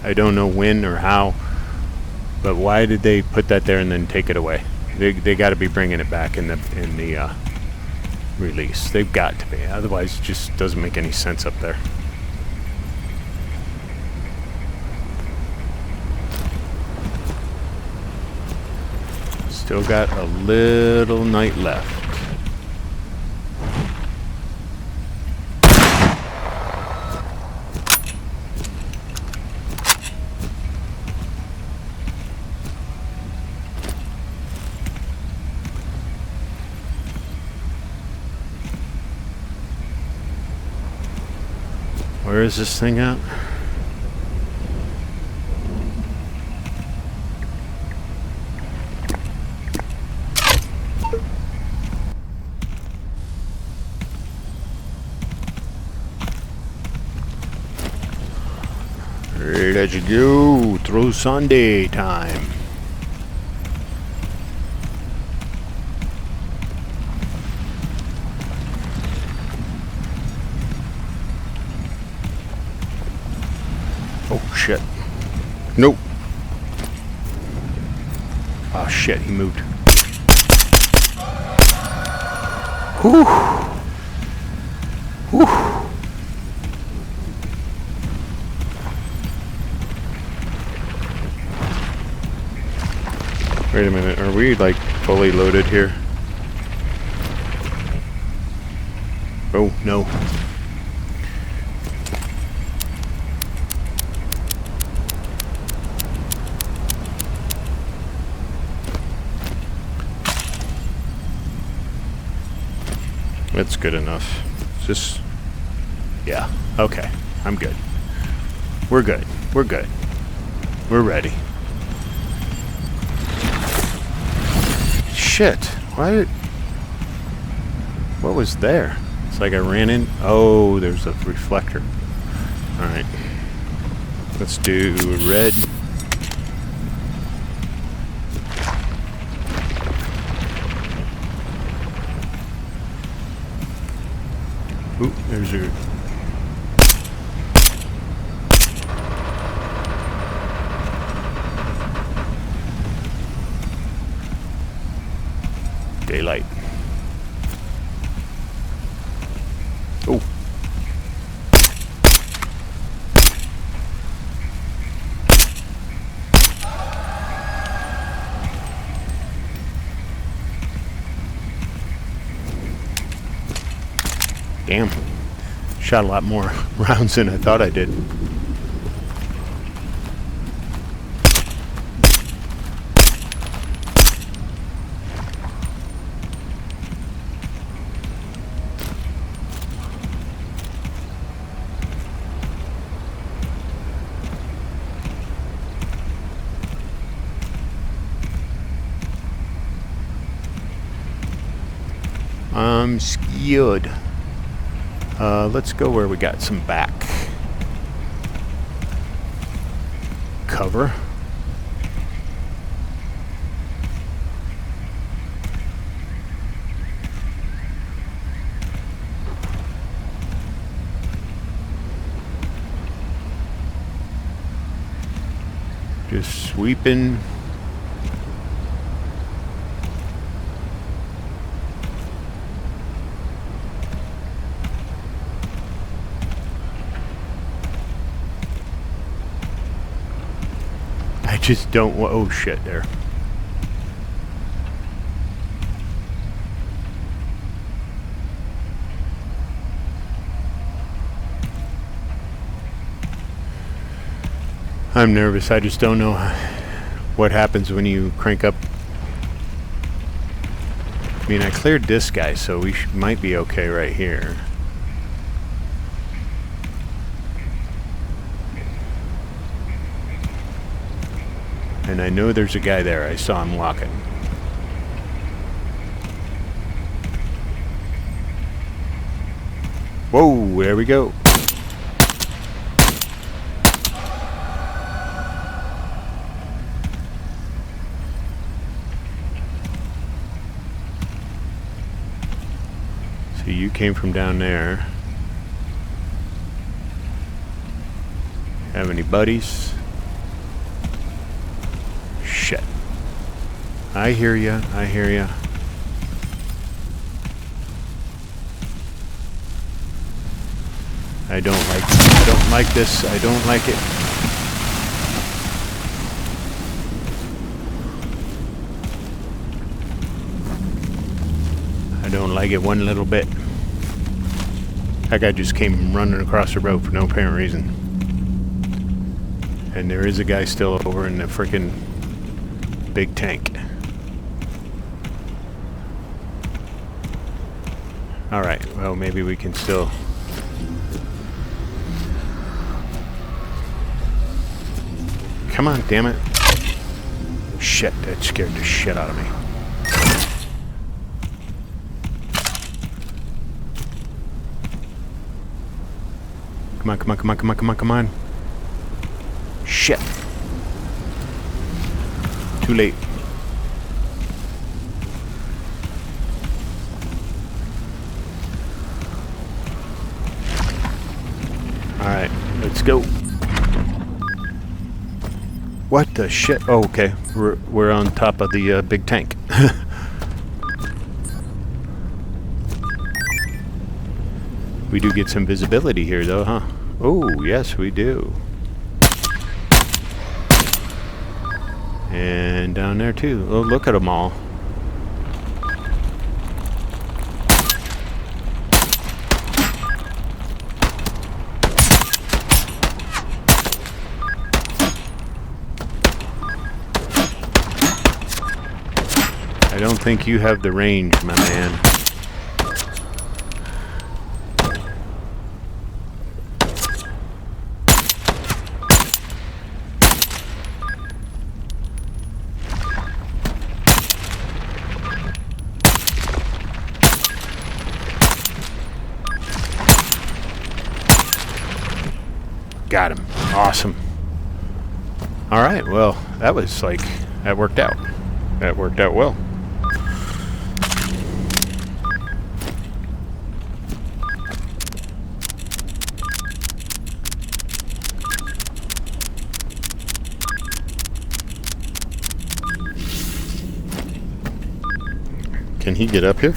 I don't know when or how, but why did they put that there and then take it away? They got to be bringing it back in the release. They've got to be. Otherwise, it just doesn't make any sense up there. Still got a little night left. Where is this thing at? Let's go through Sunday time. Oh shit. Nope. Oh shit, he moved. Whew. Whew. Wait a minute, are we like fully loaded here? Oh no. That's good enough. Just, yeah, okay, I'm good. We're good, we're good. We're ready. Shit, why did, what was there? It's like I ran in, oh, there's a reflector. Alright, let's do red. Ooh, there's your... daylight. Oh. Damn. Shot a lot more rounds than I thought I did. I'm scared. Let's go where we got some back cover. Just sweeping. I just don't want. Oh shit, there. I'm nervous. I just don't know what happens when you crank up. I mean, I cleared this guy, so we might be okay right here. And I know there's a guy there. I saw him walking. Whoa, there we go. So you came from down there. Have any buddies? Shit. I hear ya. I hear ya. I don't like this. I don't like it. I don't like it one little bit. That guy just came running across the road for no apparent reason. And there is a guy still over in the frickin' big tank. Alright, well maybe we can still... Come on, damn it. Shit, that scared the shit out of me. Come on, come on, come on, come on, come on, come on. Shit. Too late. Alright, let's go. What the shit? Oh, okay. We're on top of the big tank. We do get some visibility here, though, huh? Oh, yes, we do. And down there, too. Oh, look at them all. I don't think you have the range, my man. Got him. Awesome. Alright, well, that was like, that worked out. That worked out well. Can he get up here?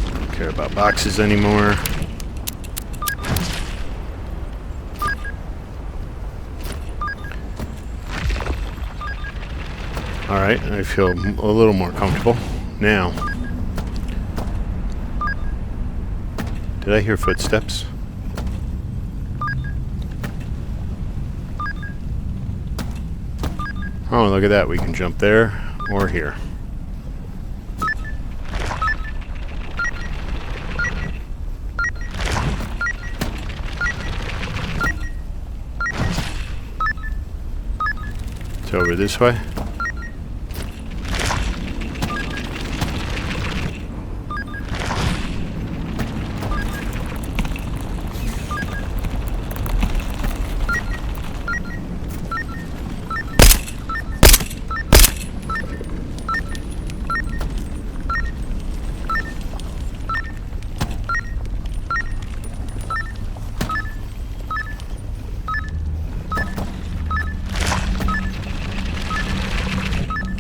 Don't care about boxes anymore. Alright, I feel a little more comfortable now. Did I hear footsteps? Oh, look at that. We can jump there or here. So over this way.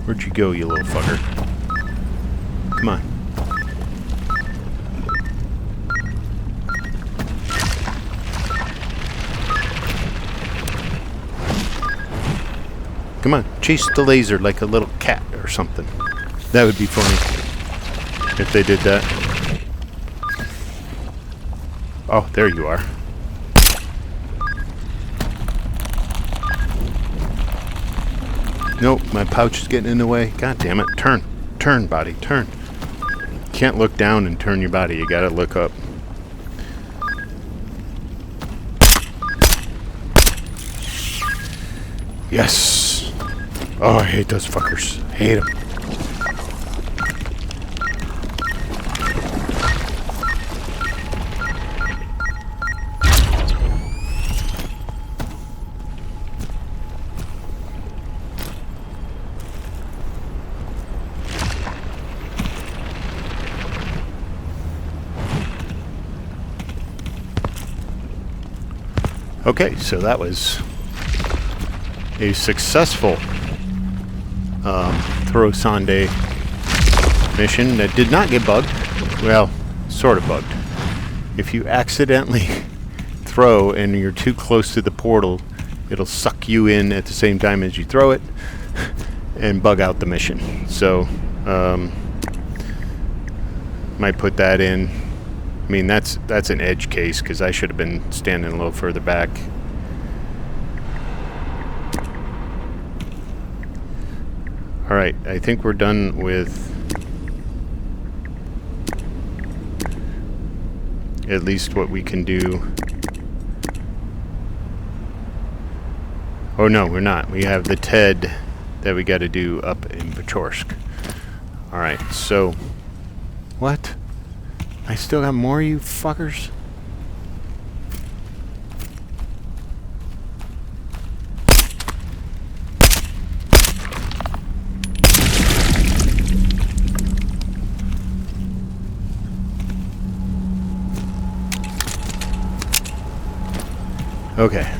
Where'd you go, you little fucker? Come on. Come on, chase the laser like a little cat or something. That would be funny if they did that. Oh, there you are. Nope, my pouch is getting in the way. God damn it. Turn. Turn, body. Turn. You can't look down and turn your body. You gotta look up. Yes. Oh, I hate those fuckers. I hate them. Okay, so that was a successful throw Sunday mission that did not get bugged. Well, sort of bugged. If you accidentally throw and you're too close to the portal, it'll suck you in at the same time as you throw it and bug out the mission. So, might put that in. I mean, that's an edge case because I should have been standing a little further back. All right, I think we're done with at least what we can do. Oh no, we're not. We have the TED that we got to do up in Pechorsk. All right, so what? I still got more, you fuckers? Okay.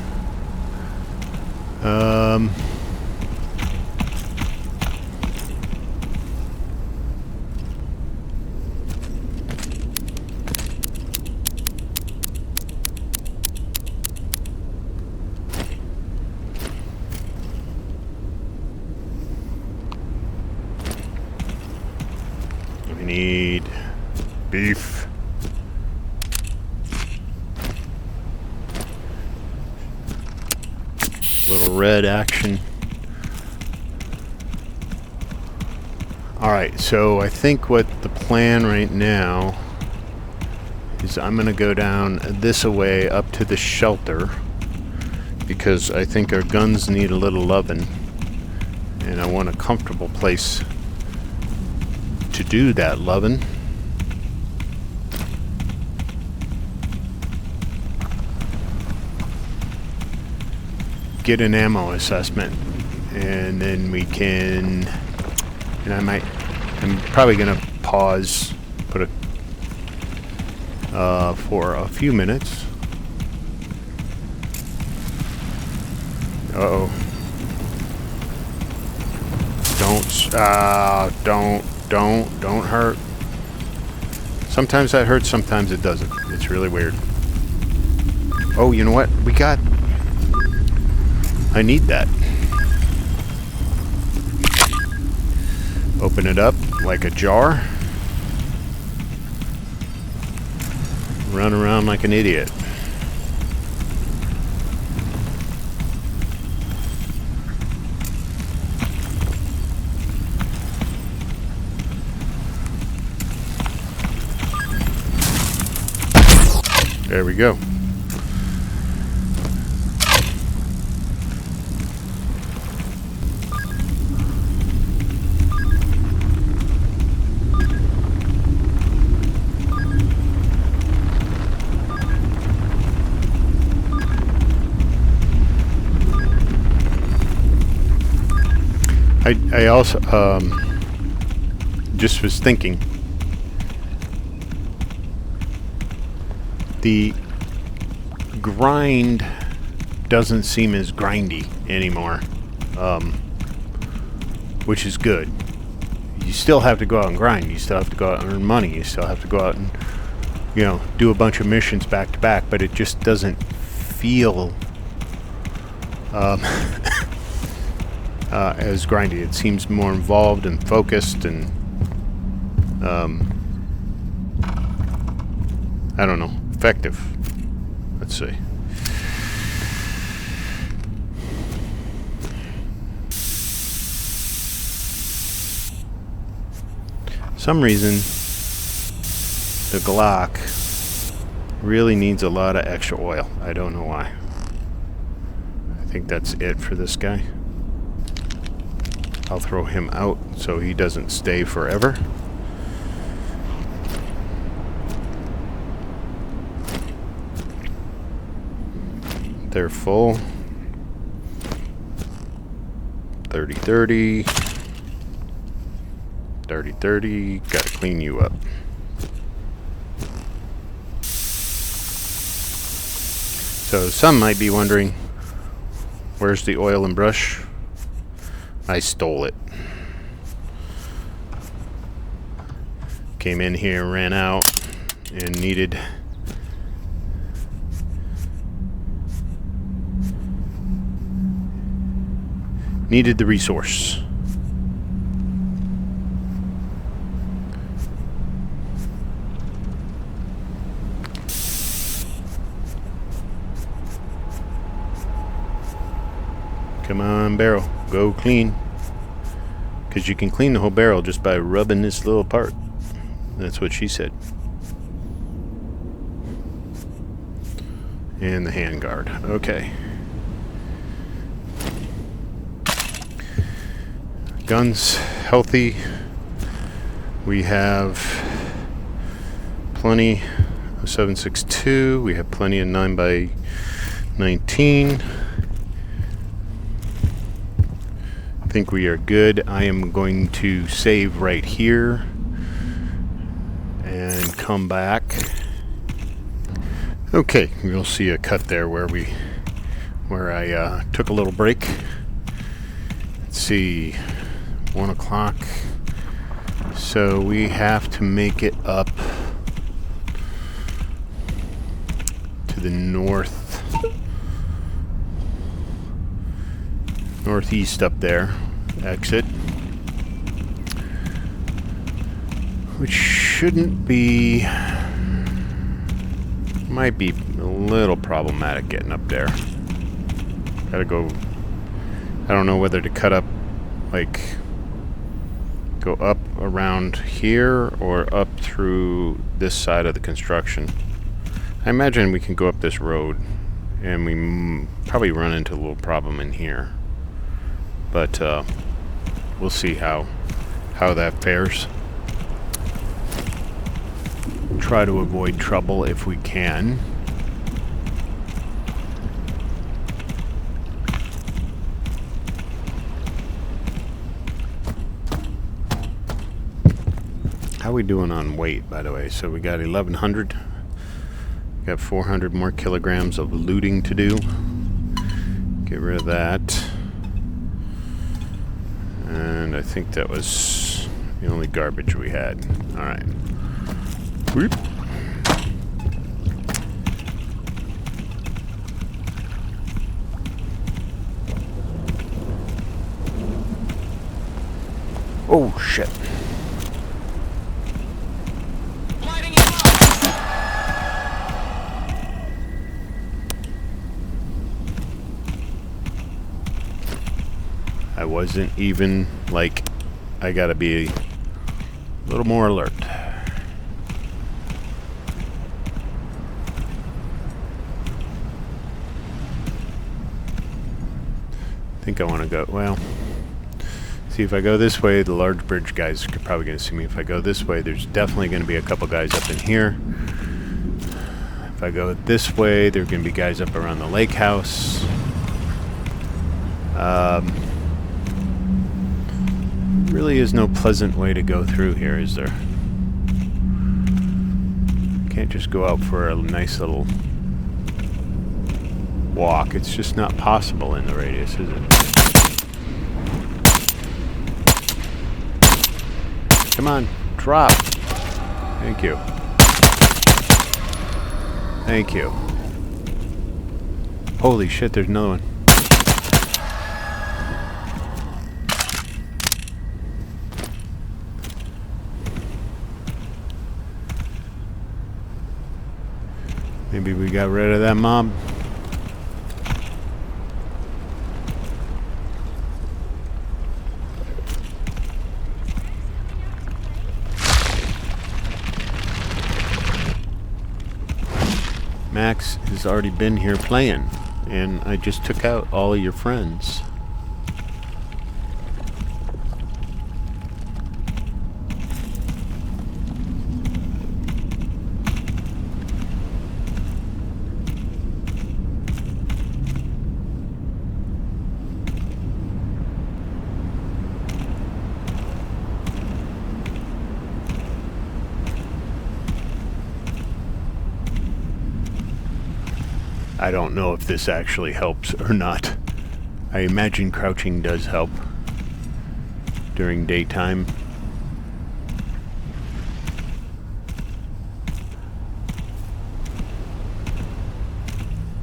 We need beef. Little red action. Alright, so I think what the plan right now is I'm going to go down this way up to the shelter because I think our guns need a little loving and I want a comfortable place to do that loving. Get an ammo assessment and then we can, and I'm probably gonna pause, put a for a few minutes. Uh-oh. Don't hurt. Sometimes that hurts, sometimes it doesn't. It's really weird. Oh, you know what? I need that. Open it up like a jar. Run around like an idiot. There we go. I also just was thinking the grind doesn't seem as grindy anymore, which is good. You still have to go out and grind. You still have to go out and earn money. You still have to go out and, you know, do a bunch of missions back to back, but it just doesn't feel as grindy. It seems more involved and focused and I don't know, effective. Let's see. Some reason the Glock really needs a lot of extra oil. I don't know why. I think that's it for this guy. I'll throw him out so he doesn't stay forever. They're full. 30-30. 30-30. Gotta clean you up. So some might be wondering, where's the oil and brush? I stole it. Came in here, ran out, and needed the resource. Come on, barrel. Go clean. Because you can clean the whole barrel just by rubbing this little part. That's what she said. And the handguard. Okay. Guns healthy. We have plenty of 7.62. We have plenty of 9x19. I think we are good. I am going to save right here and come back. Okay, you'll see a cut there where I took a little break. Let's see, 1 o'clock. So we have to make it up to the northeast up there, exit, which shouldn't be, might be a little problematic getting up there. Gotta go, I don't know whether to cut up, like, go up around here or up through this side of the construction. I imagine we can go up this road and we probably run into a little problem in here. But we'll see how that fares. Try to avoid trouble if we can. How are we doing on weight, by the way? So we got 1,100. Got 400 more kilograms of looting to do. Get rid of that. And I think that was the only garbage we had. Alright. Whoop. Oh, shit. I wasn't even, like, I gotta be a little more alert. I think I want to go, well, see, if I go this way, the large bridge guys are probably going to see me. If I go this way, there's definitely going to be a couple guys up in here. If I go this way, there are going to be guys up around the lake house. Really is no pleasant way to go through here, is there? Can't just go out for a nice little walk. It's just not possible in the radius, is it? Come on, drop. Thank you. Thank you. Holy shit, there's another one. Maybe we got rid of that mob. Max has already been here playing, and I just took out all of your friends. I don't know if this actually helps or not. I imagine crouching does help during daytime.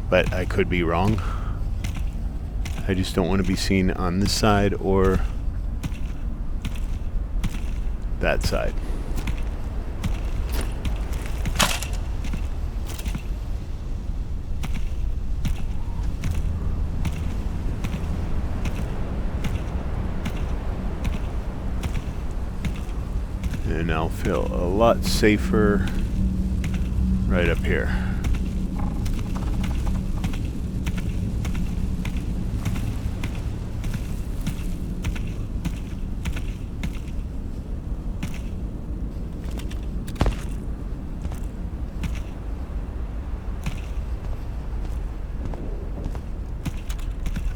But I could be wrong. I just don't want to be seen on this side or that side. And I'll feel a lot safer right up here.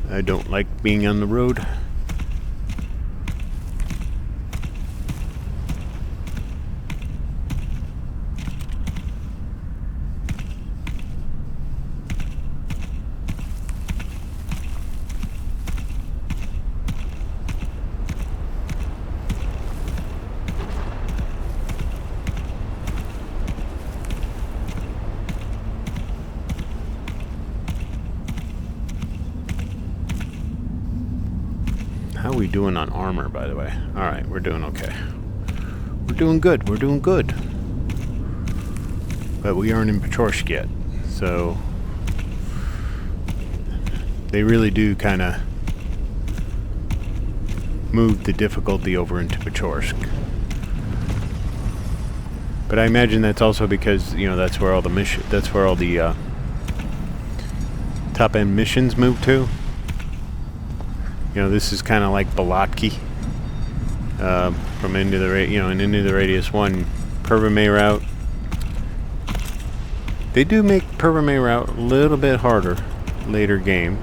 I don't like being on the road. How are we doing on armor, by the way? Alright, we're doing okay. We're doing good, we're doing good. But we aren't in Pechorsk yet, so they really do kind of move the difficulty over into Pechorsk. But I imagine that's also because, you know, that's where all the top-end missions move to. You know, this is kind of like Balotki from Into the Radius 1. Pervame route. They do make Pervame route a little bit harder later game.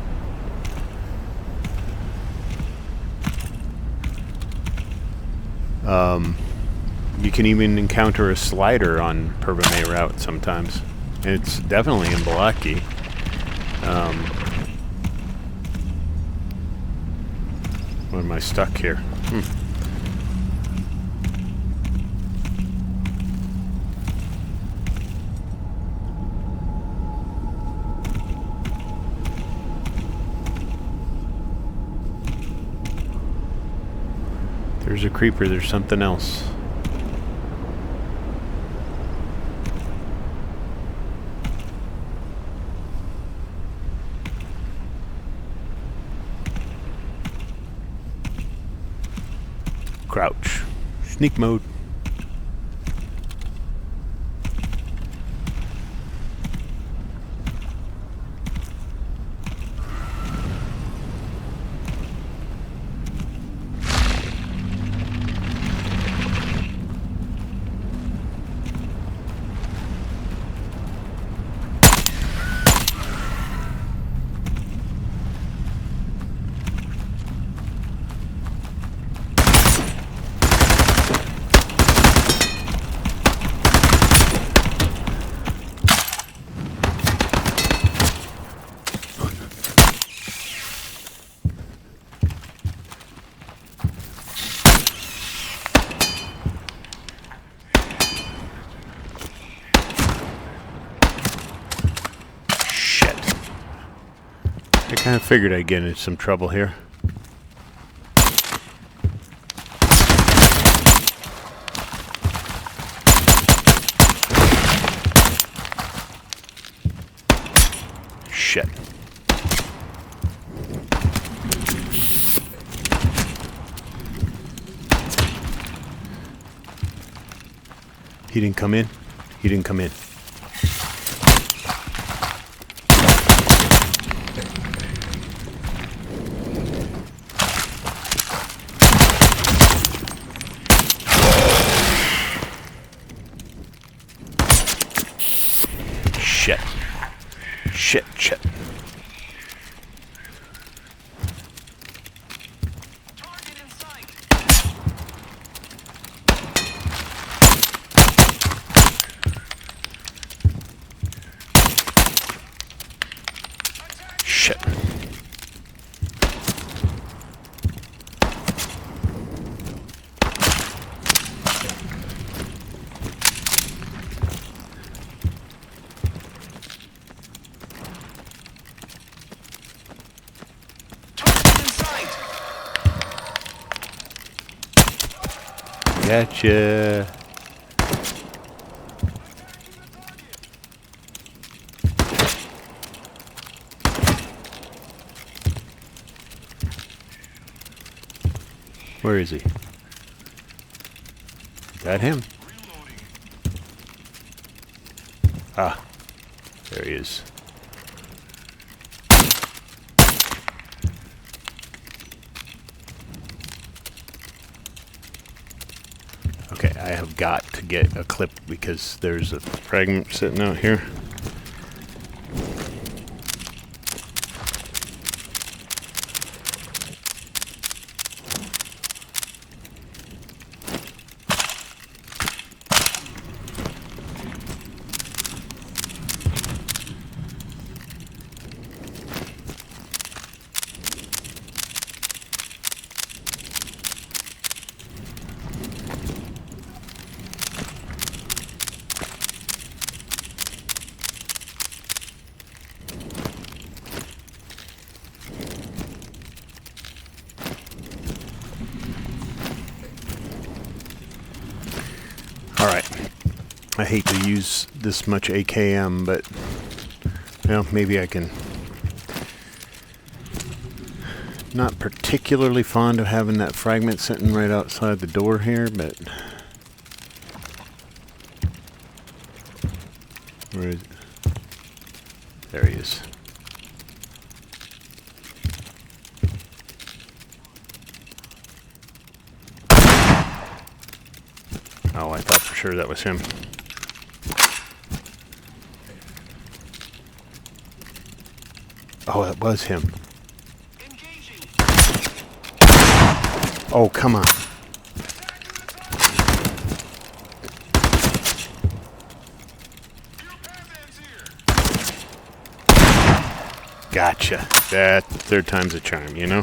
You can even encounter a slider on Pervame route sometimes. It's definitely in Balotki. Why am I stuck here? There's a creeper, there's something else. Crouch. Sneak mode. figured I'd get into some trouble here. Shit. He didn't come in. He didn't come in. Shit. Shit, shit. Target in sight. Shit. Target in sight. Gotcha. Where is he? Is that him? Ah, there he is. Okay, I have got to get a clip because there's a fragment sitting out here. Alright, I hate to use this much AKM, but, well, maybe I can. Not particularly fond of having that fragment sitting right outside the door here, but... Where is it? There he is. Oh, I thought for sure that was him. Oh, that was him. Engaging. Oh, come on. Your paradem's here. Gotcha. That third time's a charm, you know?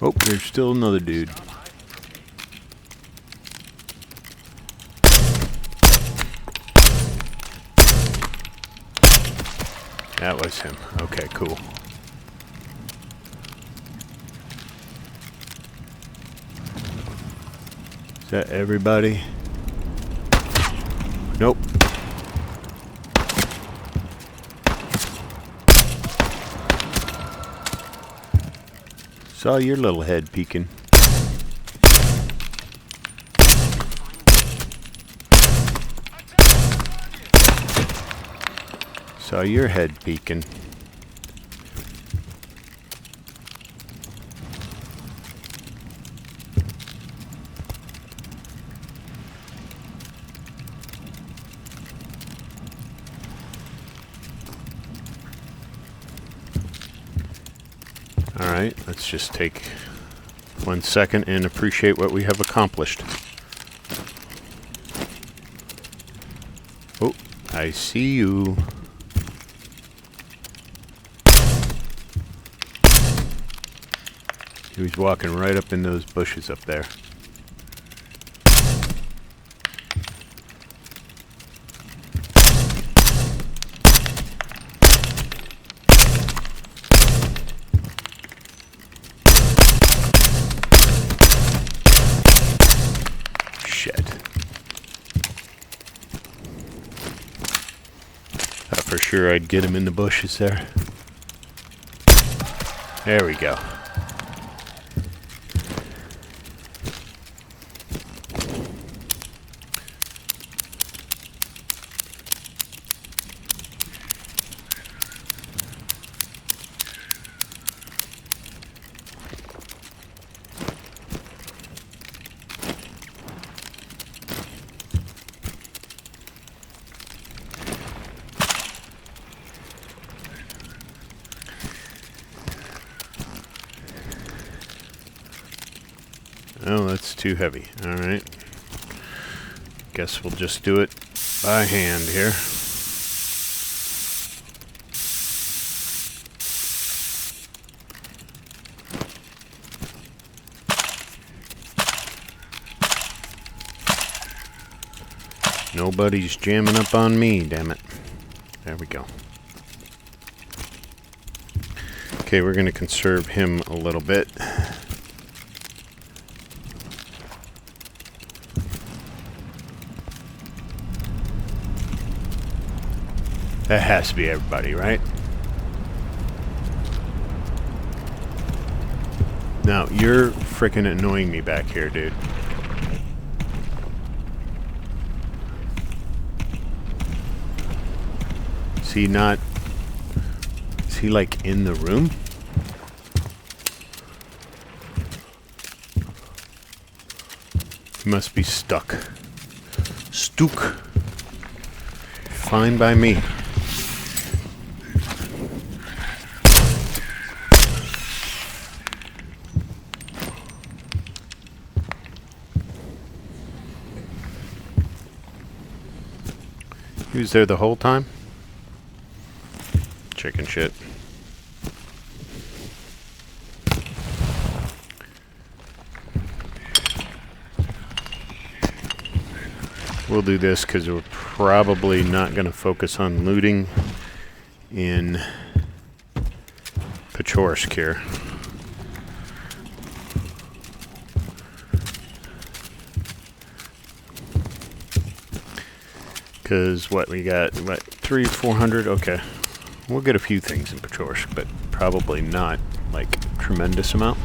Oh, there's still another dude. That was him. Okay, cool. Is that everybody? Nope. Saw your little head peeking. Saw your head peeking. Alright, let's just take 1 second and appreciate what we have accomplished. Oh, I see you. He was walking right up in those bushes up there. Shit. Thought for sure I'd get him in the bushes there. There we go. Oh, that's too heavy. Alright. Guess we'll just do it by hand here. Nobody's jamming up on me, damn it. There we go. Okay, we're going to conserve him a little bit. That has to be everybody, right? Now, you're freaking annoying me back here, dude. Is he not... Is he, like, in the room? He must be stuck. Stuck. Fine by me. He was there the whole time? Chicken shit. We'll do this because we're probably not going to focus on looting in Pechorsk here. Because what we got, what, 300-400? Okay, we'll get a few things in Pechorsk, but probably not like tremendous amount.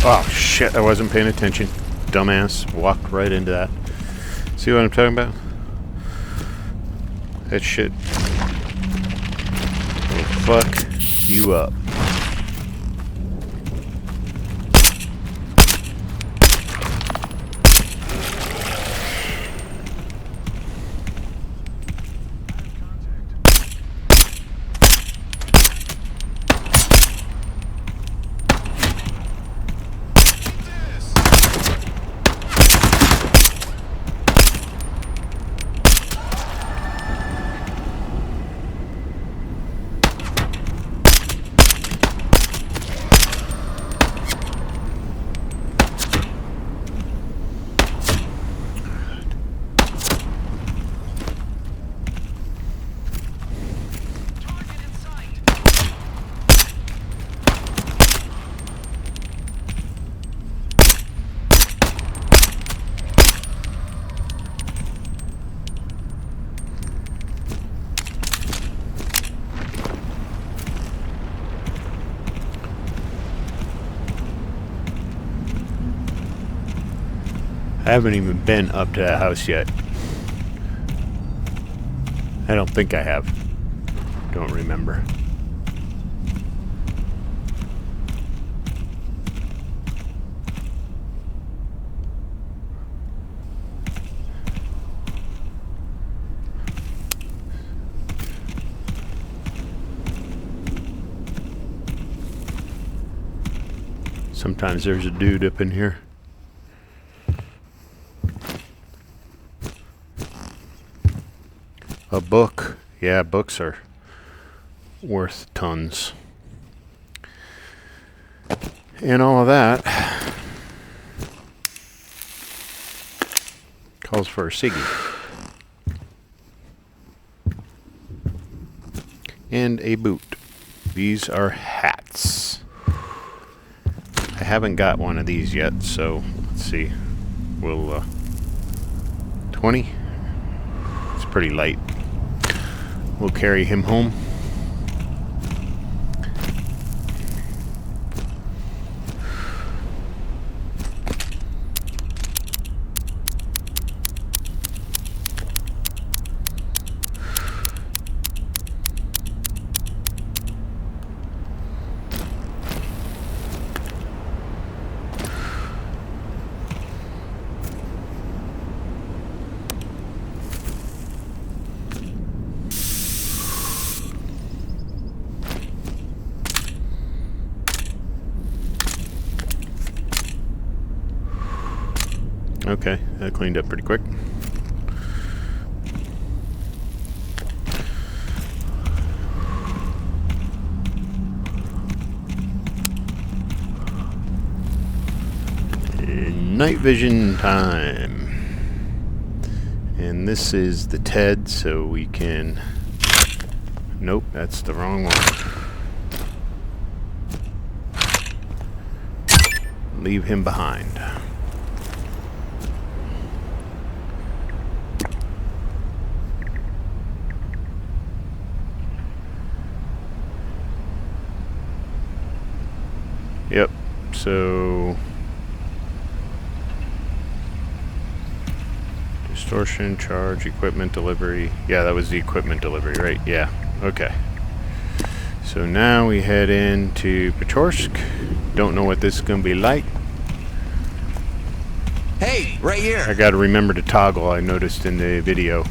Oh shit! I wasn't paying attention. Dumbass, walked right into that. See what I'm talking about? That shit will fuck you up. I haven't even been up to that house yet. I don't think I have. Don't remember. Sometimes there's a dude up in here. A book. Yeah, books are worth tons. And all of that calls for a ciggy. And a boot. These are hats. I haven't got one of these yet, so let's see. We'll 20. It's pretty light. We'll carry him home. Okay, that cleaned up pretty quick. Night vision time. And this is the TED, so we can... Nope, that's the wrong one. Leave him behind. Yep, so distortion, charge, equipment delivery. Yeah, that was the equipment delivery, right? Yeah, okay. So now we head into Pechorsk. Don't know what this is going to be like. Hey, right here. I got to remember to toggle, I noticed in the video.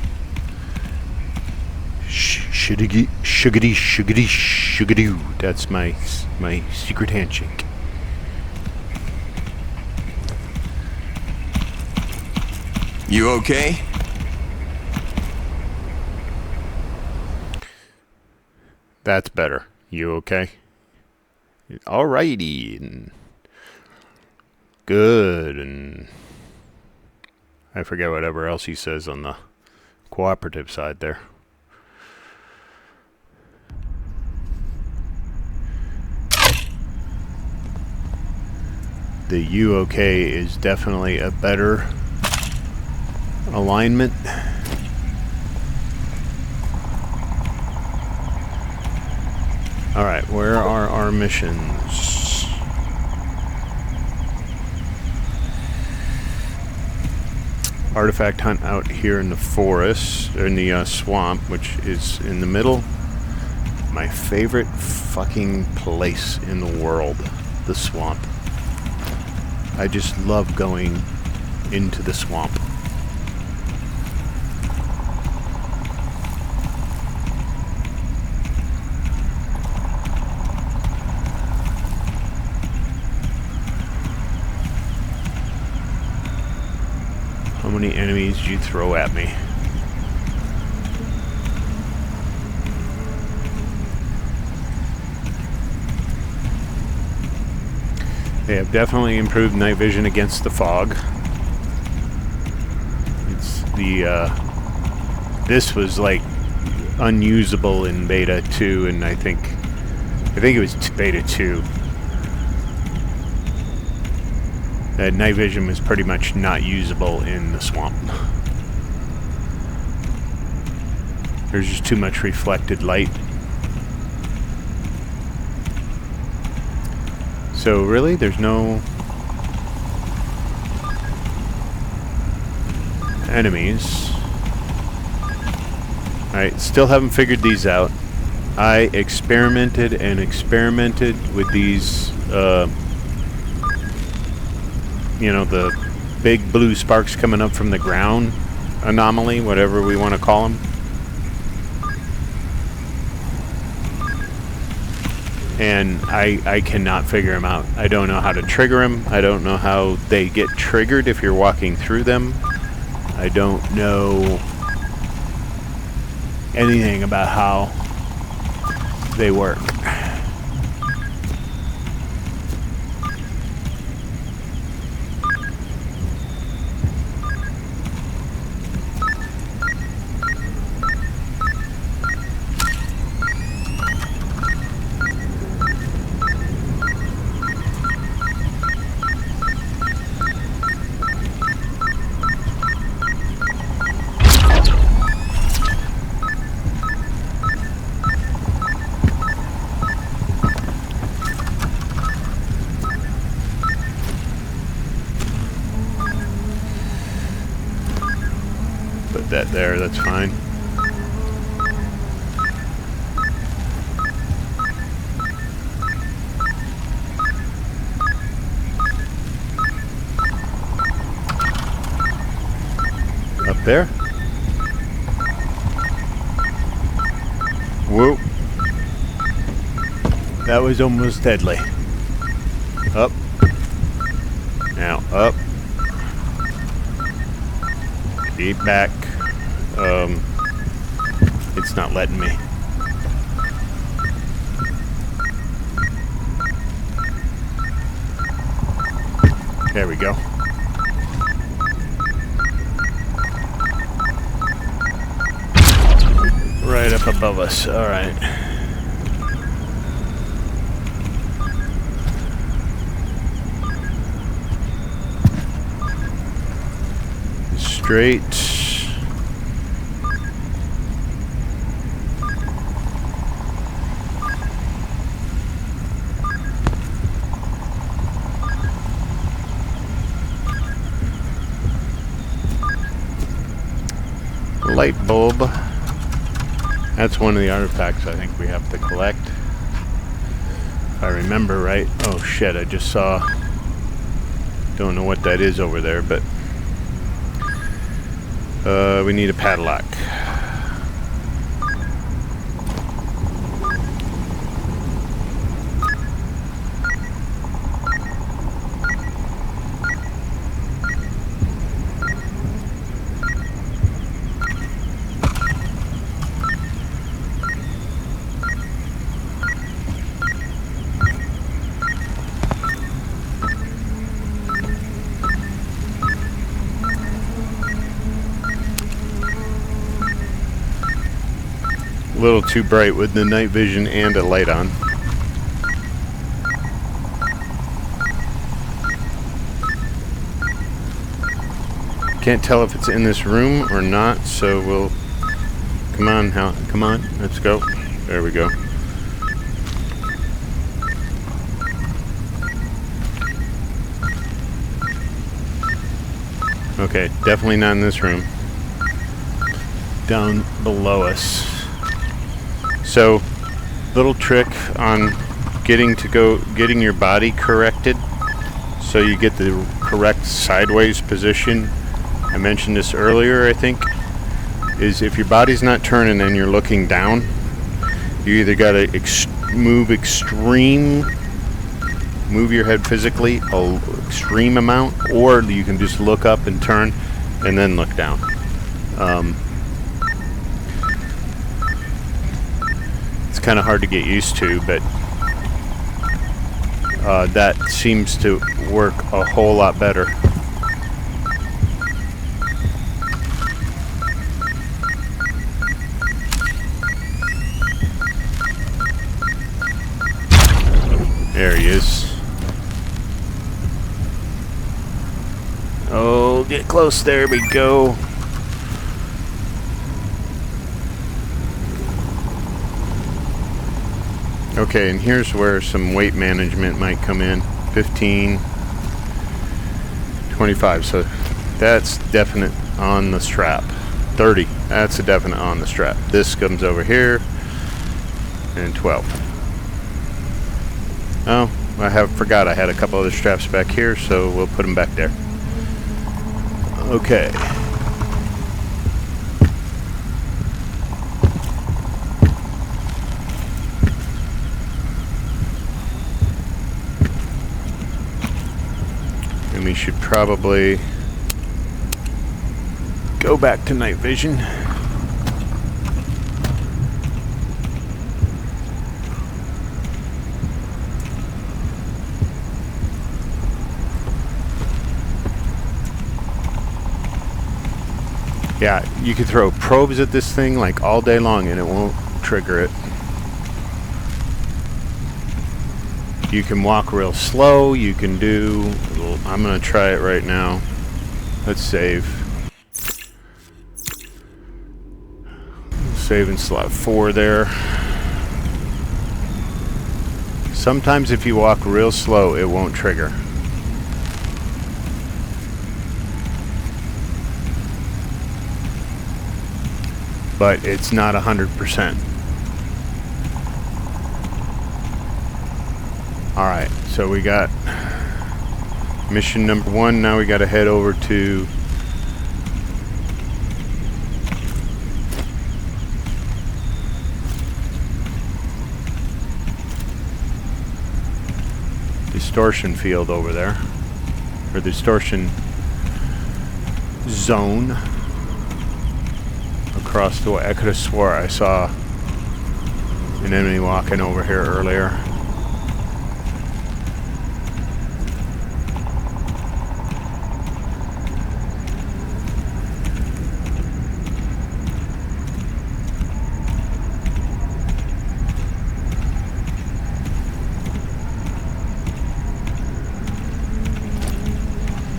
Shugity, shugity, shugity, shugadoo. That's my secret handshake. You okay? That's better. You okay? Alrighty. And good. And I forget whatever else he says on the cooperative side there. The you okay is definitely a better alignment. Alright, where are our missions? Artifact hunt out here in the forest, or in the swamp, which is in the middle. My favorite fucking place in the world, the swamp. I just love going into the swamp. How many enemies did you throw at me? They have definitely improved night vision against the fog. It's the this was like unusable in beta 2, and I think it was beta 2. Night vision was pretty much not usable in the swamp. There's just too much reflected light. So really, there's no enemies. Alright, still haven't figured these out. I experimented and experimented with these, you know, the big blue sparks coming up from the ground anomaly, whatever we want to call them. and I cannot figure them out. I don't know how to trigger them. I don't know how they get triggered if you're walking through them. I don't know anything about how they work. Put that there, that's fine. Up there. Whoa. That was almost deadly. Up. Now, up. Keep back. It's not letting me. There we go. Right up above us. All right. Straight. Light bulb. That's one of the artifacts I think we have to collect. If I remember right. Oh shit, I just saw. Don't know what that is over there, but we need a padlock. A little too bright with the night vision and a light on. Can't tell if it's in this room or not, so we'll... Come on, come on, let's go. There we go. Okay, definitely not in this room. Down below us. So, little trick on getting your body corrected so you get the correct sideways position. I mentioned this earlier, I think, is if your body's not turning and you're looking down, you either gotta move your head physically an extreme amount, or you can just look up and turn and then look down. Kind of hard to get used to, but that seems to work a whole lot better. There he is. Oh, get close, there we go. Okay, and here's where some weight management might come in. 15, 25, so that's definite on the strap. 30, that's a definite on the strap. This comes over here, and 12. Oh, I forgot I had a couple other straps back here, so we'll put them back there. Okay. And we should probably go back to night vision. Yeah, you could throw probes at this thing like all day long and it won't trigger it. You can walk real slow, you can do... I'm gonna try it right now. Let's save. Save in slot 4 there. Sometimes if you walk real slow, it won't trigger. But it's not 100%. Alright, so we got mission number 1. Now we got to head over to distortion field over there, or distortion zone. Across the way. I could have swore I saw an enemy walking over here earlier.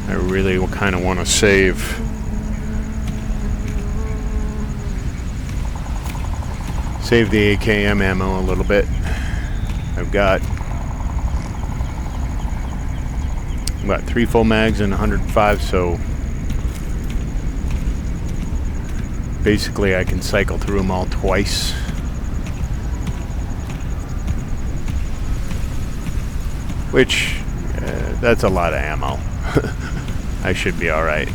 I really kind of want to save. Save the AKM ammo a little bit. I've got 3 full mags and 105, so basically I can cycle through them all twice. Which, that's a lot of ammo. I should be alright.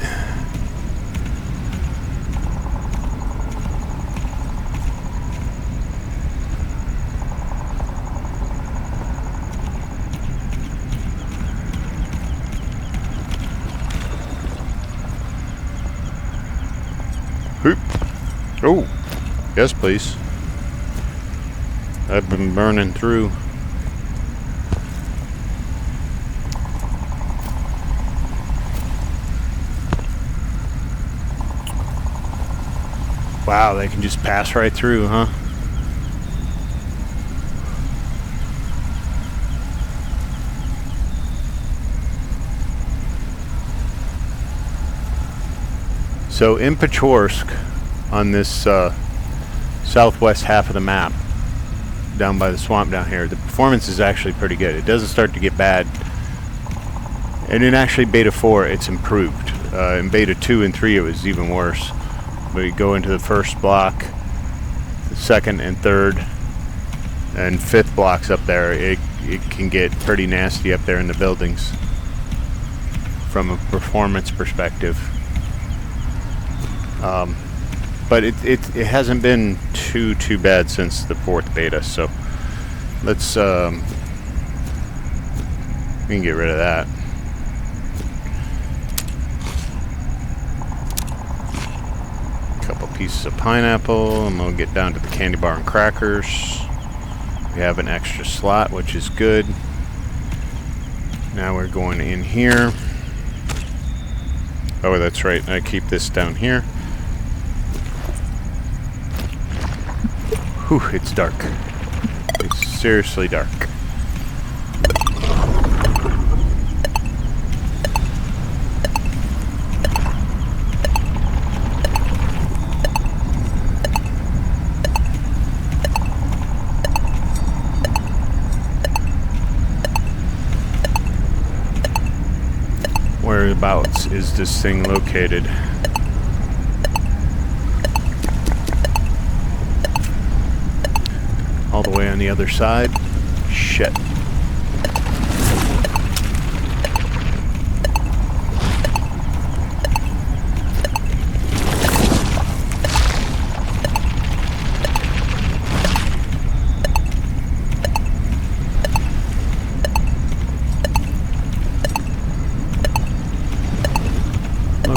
Oh, yes please. I've been burning through. Wow, they can just pass right through, huh? So in Pechorsk, on this southwest half of the map, down by the swamp down here, the performance is actually pretty good. It doesn't start to get bad. And in actually beta 4, it's improved. In beta 2 and 3, it was even worse. But you go into the first block, the second and third, and fifth blocks up there, it can get pretty nasty up there in the buildings from a performance perspective. But it hasn't been too bad since the 4th beta, so let's we can get rid of that. A couple pieces of pineapple, and we'll get down to the candy bar and crackers. We have an extra slot, which is good. Now we're going in here. Oh, that's right, I keep this down here. Whew, it's dark. It's seriously dark. Whereabouts is this thing located? All the way on the other side. Shit.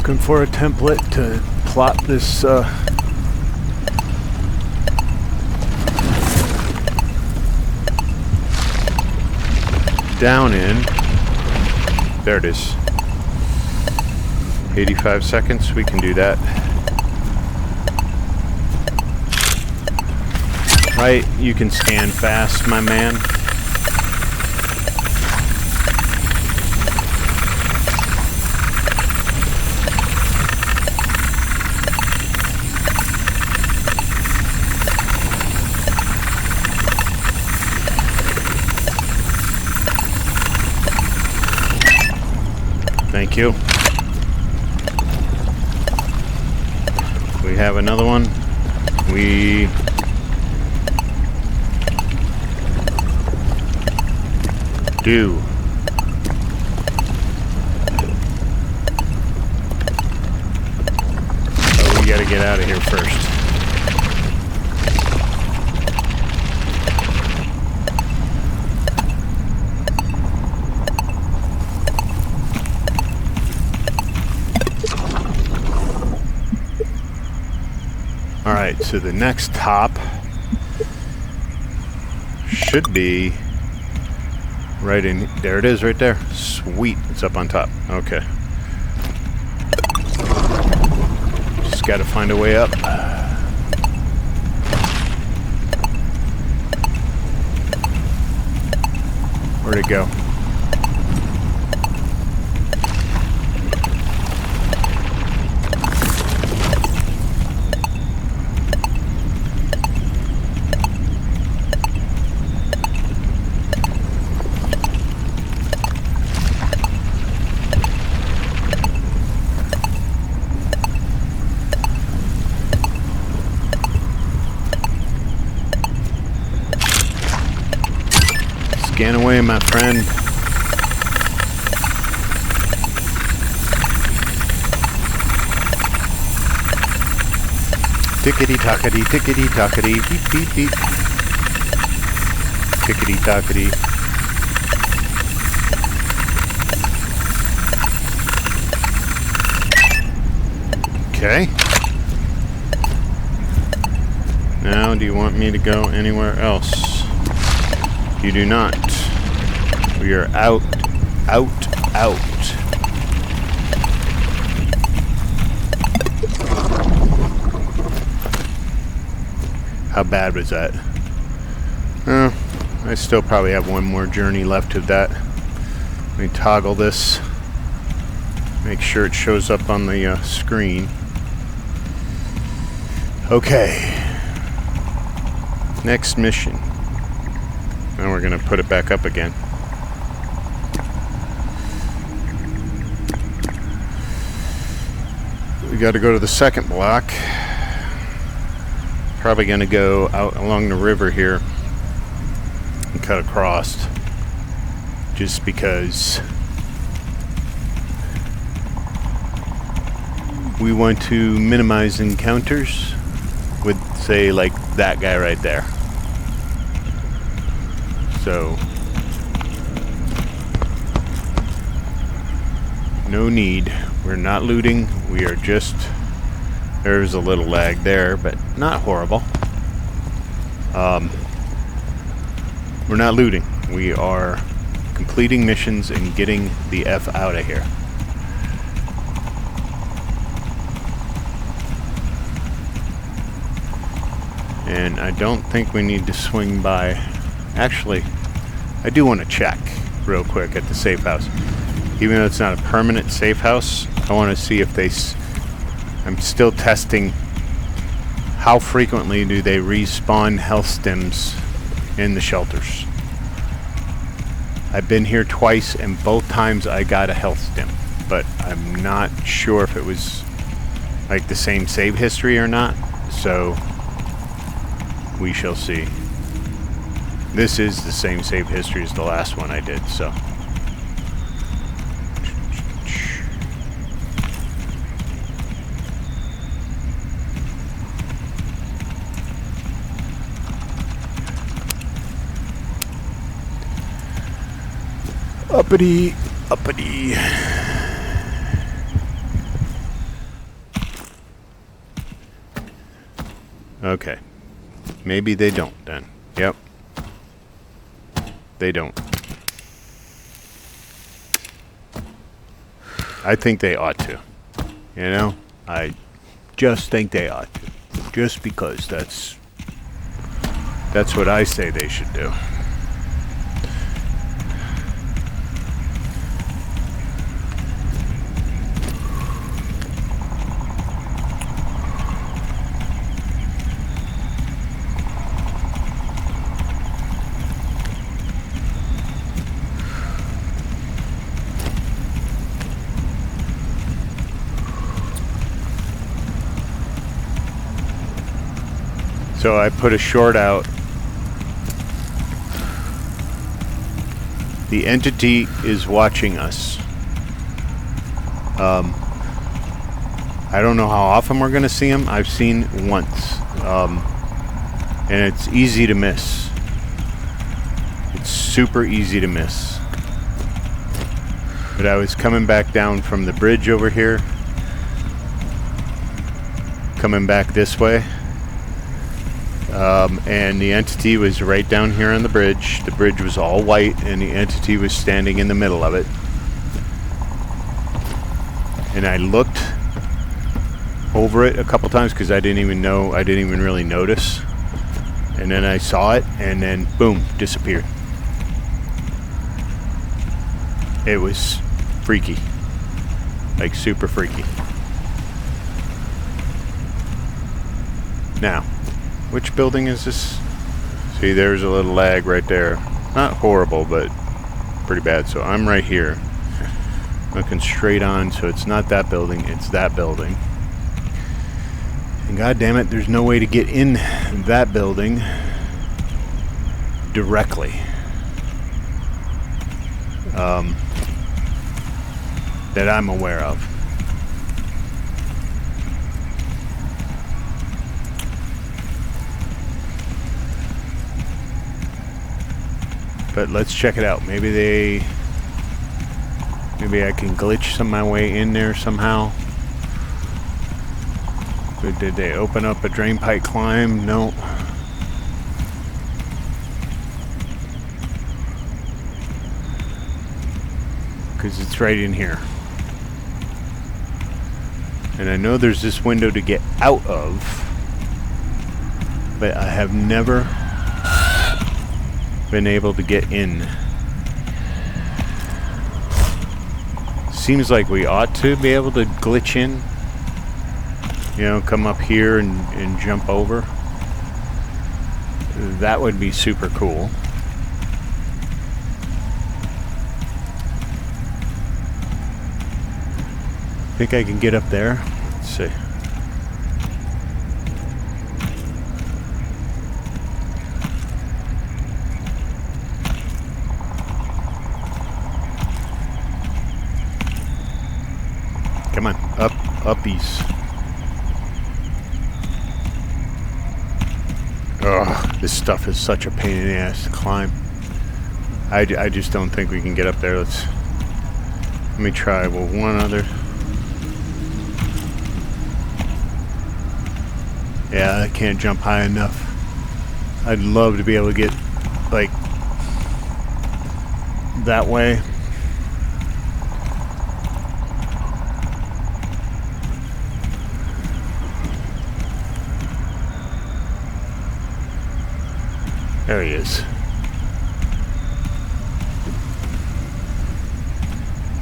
looking for a template to plot this down in. There it is. 85 seconds, we can do that. Right, you can scan fast, my man. Thank you. We have another one. We do. Oh, we gotta get out of here first. Alright, so the next top should be right in. There it is, right there. Sweet. It's up on top. Okay. Just gotta find a way up. Where'd it go? Scan away, my friend. Tickety-tockety, tickety-tockety, beep, beep, beep. Tickety-tockety. Okay. Now, do you want me to go anywhere else? You do not. We are out. How bad was that? I still probably have one more journey left of that. Let me toggle this. Make sure it shows up on the screen. Okay. Next mission. Now we're going to put it back up again. We got to go to the second block. Probably going to go out along the river here and cut across. Just because we want to minimize encounters with, say, like that guy right there. So, no need. We're not looting. We are just... There's a little lag there, but not horrible. We're not looting. We are completing missions and getting the F out of here. And I don't think we need to swing by... Actually, I do want to check real quick at the safe house. Even though it's not a permanent safe house, I want to see if they... I'm still testing how frequently do they respawn health stems in the shelters. I've been here twice and both times I got a health stem, but I'm not sure if it was like the same save history or not, so we shall see. This is the same save history as the last one I did, so. Uppity, uppity. Okay. Maybe they don't then. Yep. They don't. I think they ought to. You know? I just think they ought to. Just because that's what I say they should do. So I put a short out. The entity is watching us. I don't know how often we're going to see him. I've seen once. And it's easy to miss. It's super easy to miss. But I was coming back down from the bridge over here. Coming back this way. And the entity was right down here on the bridge. The bridge was all white, and the entity was standing in the middle of it. And I looked over it a couple times because I didn't even really notice. And then I saw it, and then boom, disappeared. It was freaky. Like super freaky. Now, which building is this? See, there's a little lag right there. Not horrible, but pretty bad. So I'm right here. Looking straight on, so it's not that building, it's that building. And god damn it, there's no way to get in that building directly. That I'm aware of. But let's check it out. Maybe I can glitch my way in there somehow. But did they open up a drain pipe climb? No. Because it's right in here. And I know there's this window to get out of. But I have never been able to get in. Seems like we ought to be able to glitch in. You know, come up here and jump over. That would be super cool. Think I can get up there? Let's see. Come on, uppies. Ugh, this stuff is such a pain in the ass to climb. I just don't think we can get up there. Let me try. Well, one other. Yeah, I can't jump high enough. I'd love to be able to get, like, that way. There he is.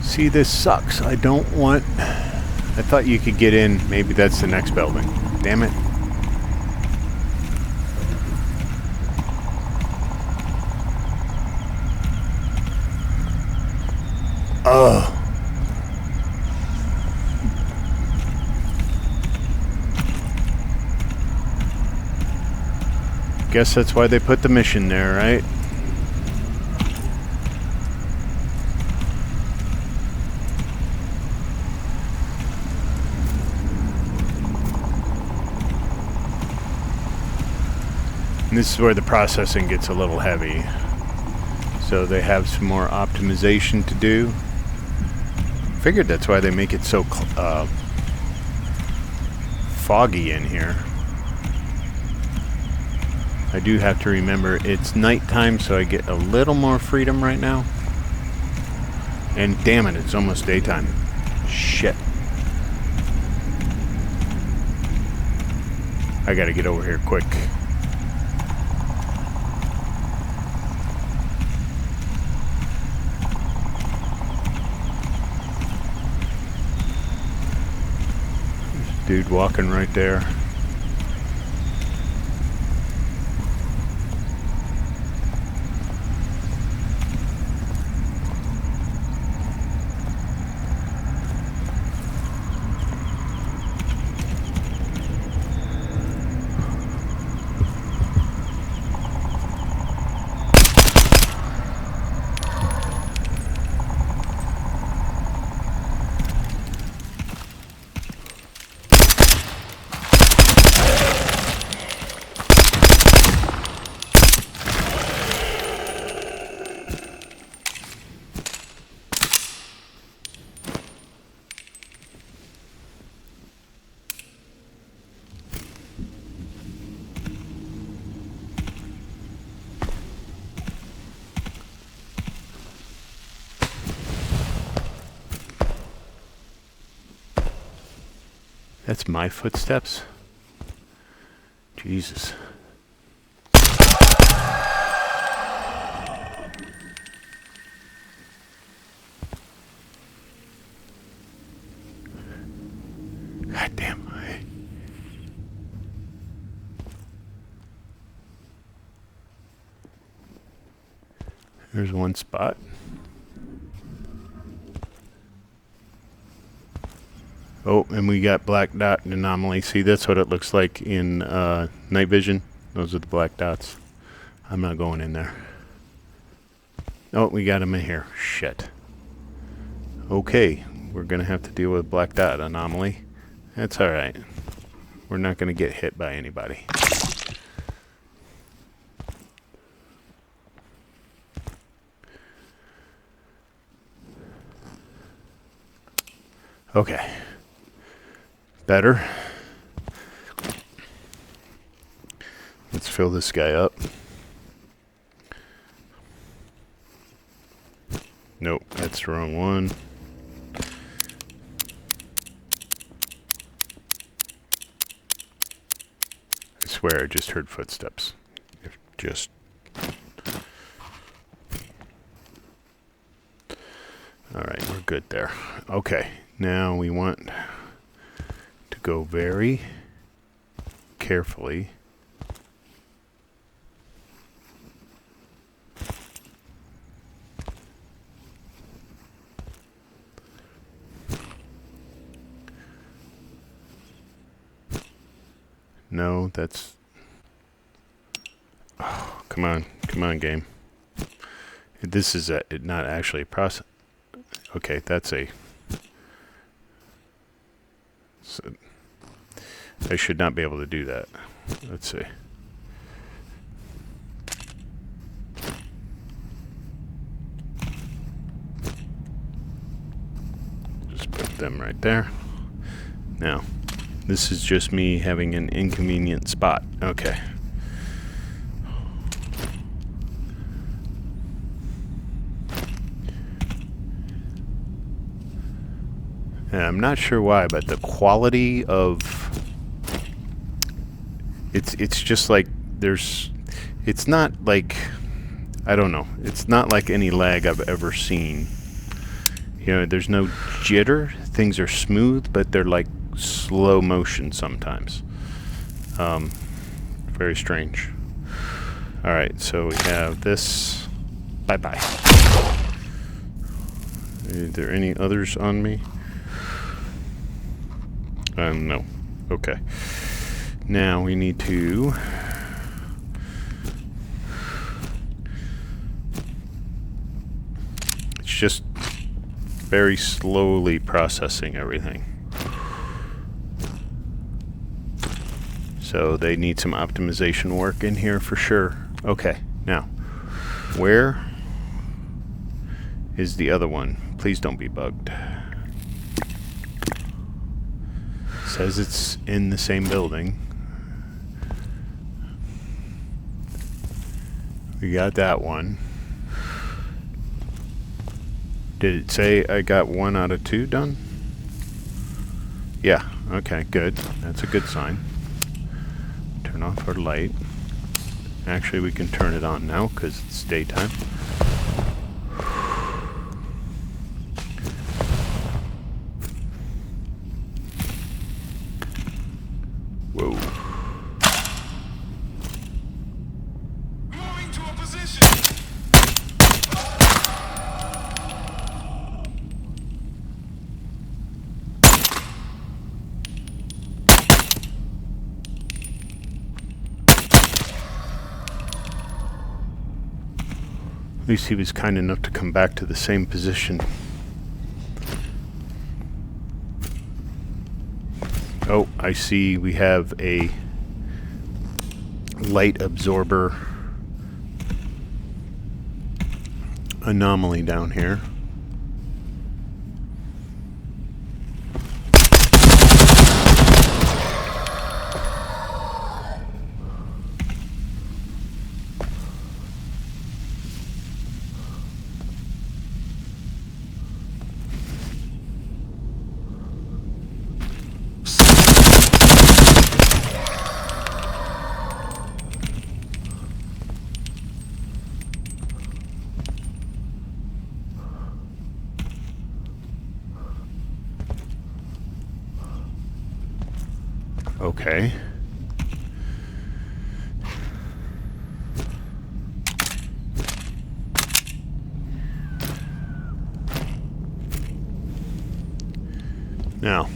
See, this sucks. I don't want... I thought you could get in. Maybe that's the next building. Damn it. Ugh. Guess that's why they put the mission there, right? And this is where the processing gets a little heavy. So they have some more optimization to do. Figured that's why they make it so foggy in here. I do have to remember it's nighttime, so I get a little more freedom right now. And damn it, it's almost daytime. Shit. I gotta get over here quick. There's a dude walking right there. That's my footsteps? Jesus. God damn. There's one spot. Oh, and we got black dot anomaly. See, that's what it looks like in night vision. Those are the black dots. I'm not going in there. Oh, we got him in here. Shit. Okay, we're going to have to deal with black dot anomaly. That's alright. We're not going to get hit by anybody. Okay. Better. Let's fill this guy up. Nope, that's the wrong one. I swear I just heard footsteps. Just... Alright, we're good there. Okay, now we want to go very carefully. No, that's... Oh, come on. Come on, game. This is not actually a process. Okay, that's a... So I should not be able to do that. Let's see. Just put them right there. Now, this is just me having an inconvenient spot. Okay. And I'm not sure why, but the quality of it's just like it's not like, I don't know, it's not like any lag I've ever seen. You know, there's no jitter. Things are smooth, but they're like slow motion sometimes. Very strange. All right, so we have this. Bye-bye. Are there any others on me? No. Okay. Now we need to... It's just very slowly processing everything. So they need some optimization work in here for sure. Okay, now, where is the other one? Please don't be bugged. Says it's in the same building. We got that one. Did it say I got 1 out of 2 done? Yeah, okay, good. That's a good sign. Turn off our light. Actually, we can turn it on now because it's daytime. Whoa. Moving to a position. At least he was kind enough to come back to the same position. Oh, I see we have a light absorber anomaly down here. Okay. Now,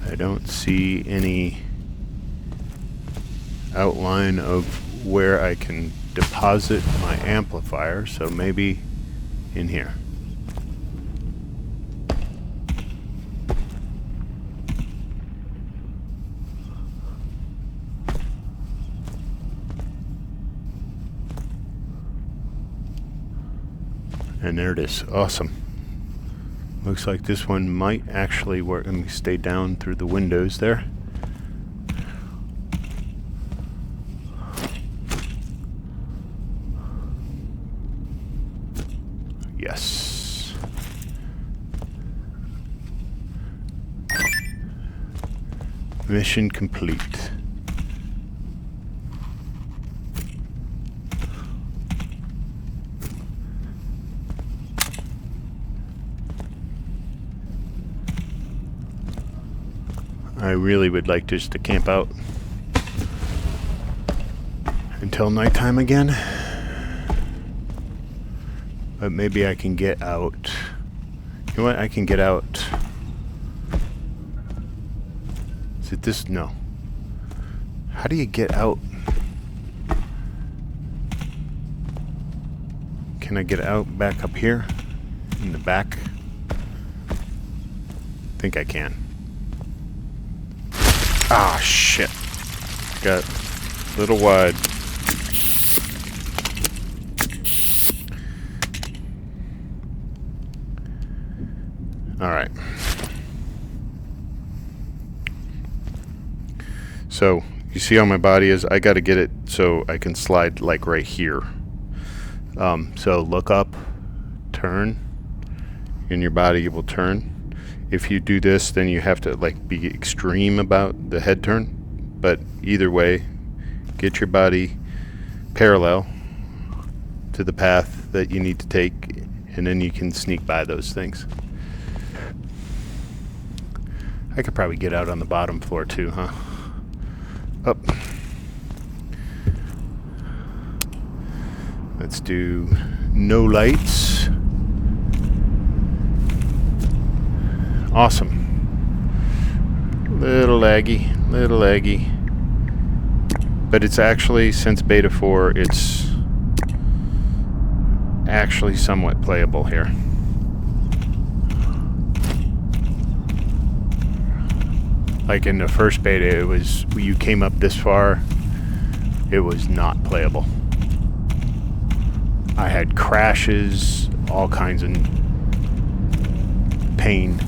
I don't see any outline of where I can deposit my amplifier, so maybe in here. And there it is. Awesome. Looks like this one might actually work. Let me stay down through the windows there. Yes. Mission complete. I really would like just to camp out until nighttime again. But maybe I can get out. You know what? I can get out. Is it this? No. How do you get out? Can I get out back up here? In the back? I think I can. Ah, shit. Got a little wide. Alright. So, you see how my body is? I gotta get it so I can slide like right here. So look up, turn, and your body will turn. If you do this, then you have to like be extreme about the head turn. But either way, get your body parallel to the path that you need to take, and then you can sneak by those things. I could probably get out on the bottom floor too, huh? Up. Let's do no lights. Awesome. Little laggy. But it's actually, since beta 4, it's actually somewhat playable here. Like in the first beta, it was, you came up this far, it was not playable. I had crashes, all kinds of pain.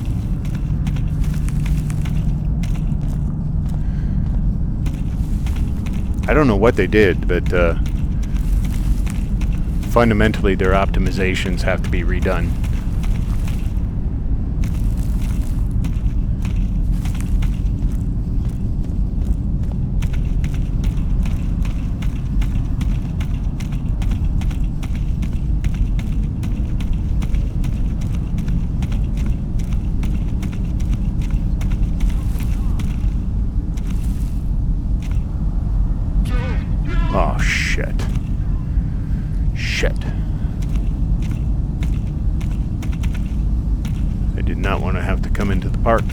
I don't know what they did, but fundamentally their optimizations have to be redone. Oh, shit. Shit. I did not want to have to come into the park.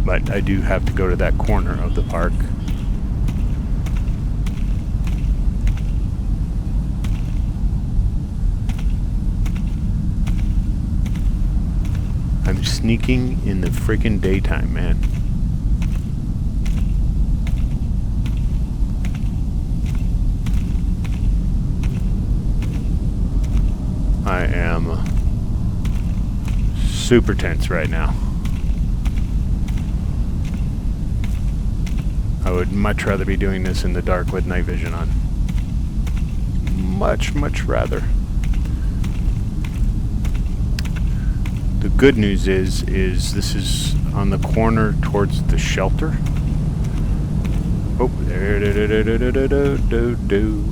But I do have to go to that corner of the park. I'm sneaking in the freaking daytime, man. I am super tense right now. I would much rather be doing this in the dark with night vision on. Much, much rather. The good news is this is on the corner towards the shelter. Oh, there, do.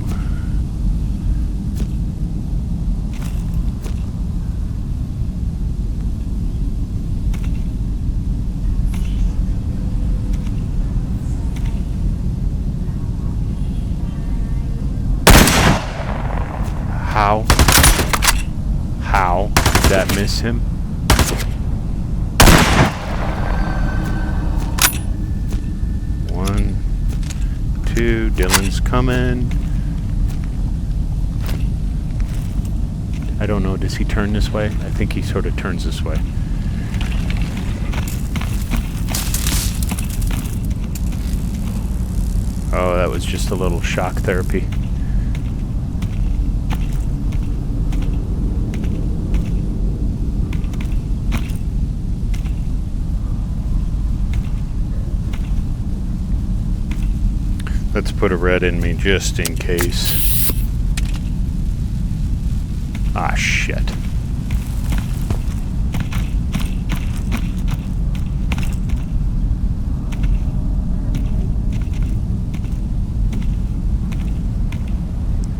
How did that miss him? One, two, Dylan's coming. I don't know, does he turn this way? I think he sort of turns this way. Oh, that was just a little shock therapy. Let's put a red in me just in case. Ah, shit.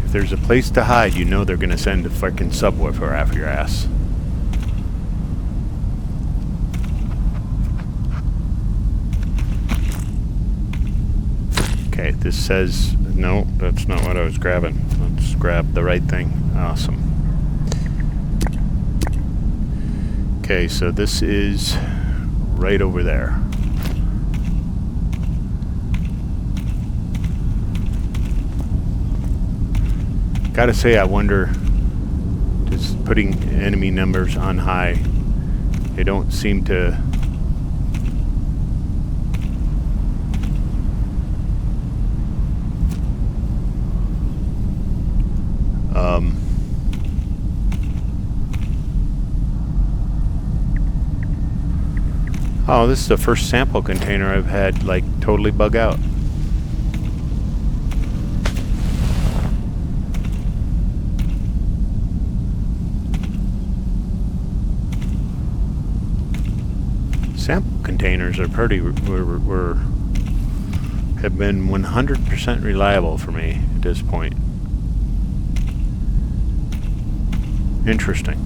If there's a place to hide, you know they're gonna send a fucking subwoofer after your ass. Okay, this says, no, that's not what I was grabbing. Let's grab the right thing. Awesome. Okay, so this is right over there. Gotta say, I wonder, just putting enemy numbers on high, they don't seem to... Oh, this is the first sample container I've had, like, totally bug out. Sample containers are pretty, have been 100% reliable for me at this point. Interesting.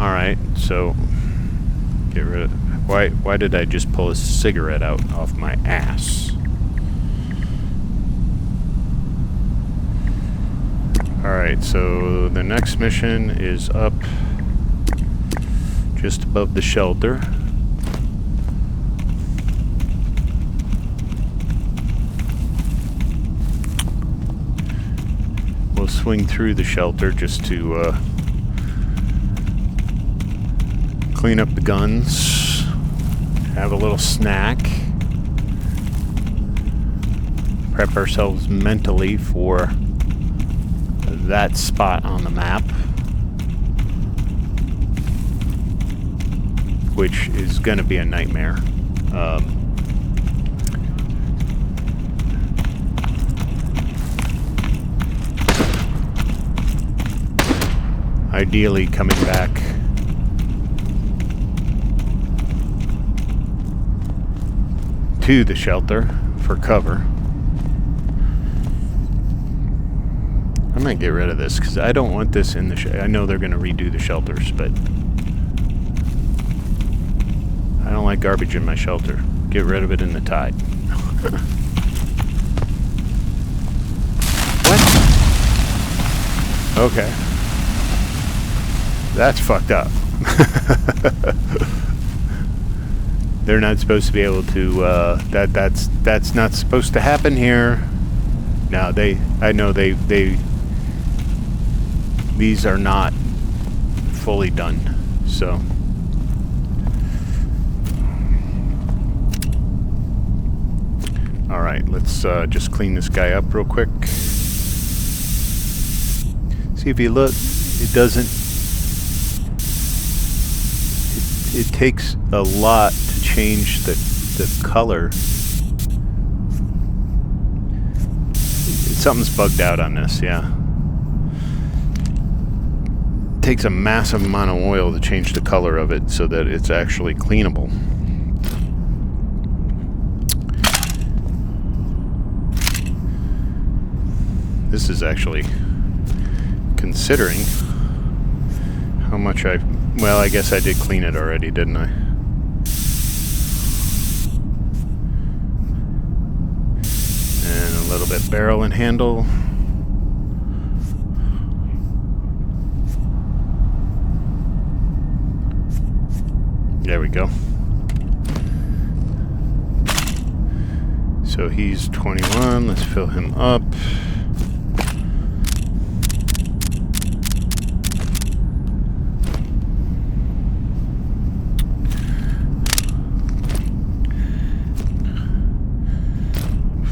Alright, so... get rid of... Why did I just pull a cigarette out off my ass? Alright, so the next mission is up just above the shelter. We'll swing through the shelter just to clean up the guns, have a little snack, prep ourselves mentally for that spot on the map, which is going to be a nightmare. Ideally coming back to the shelter for cover. I might get rid of this because I don't want this in the I know they're going to redo the shelters, but I don't like garbage in my shelter. Get rid of it in the tide. What? Okay. That's fucked up. They're not supposed to be able to, that's not supposed to happen here. No, I know these are not fully done, so. Alright, let's just clean this guy up real quick. See, if you look, it doesn't, it takes a lot to change the color. Something's bugged out on this, yeah. It takes a massive amount of oil to change the color of it so that it's actually cleanable. This is actually, considering how much well, I guess I did clean it already, didn't I? And a little bit barrel and handle. There we go. So he's 21. Let's fill him up.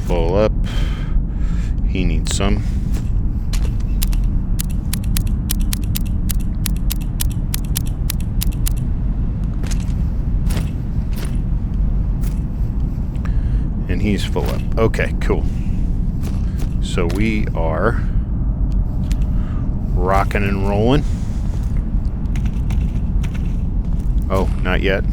Full up. He needs some. And he's full up. Okay, cool. So we are rocking and rolling. Oh, not yet.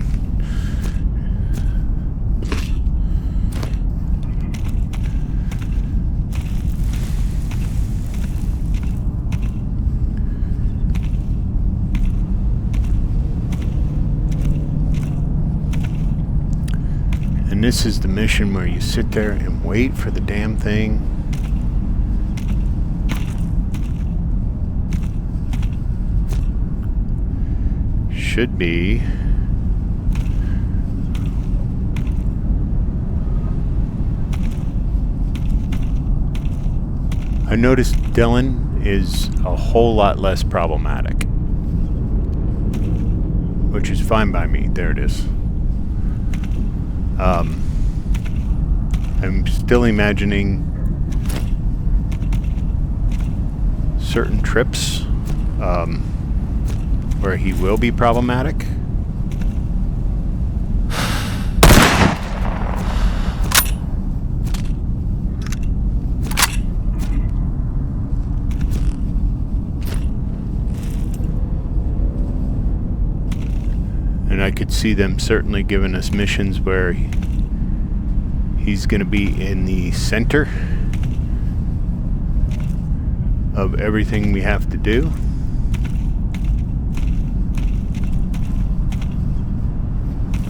And this is the mission where you sit there and wait for the damn thing. Should be. I noticed Dylan is a whole lot less problematic, which is fine by me. There it is. I'm still imagining certain trips where he will be problematic. And I could see them certainly giving us missions where he's going to be in the center of everything we have to do.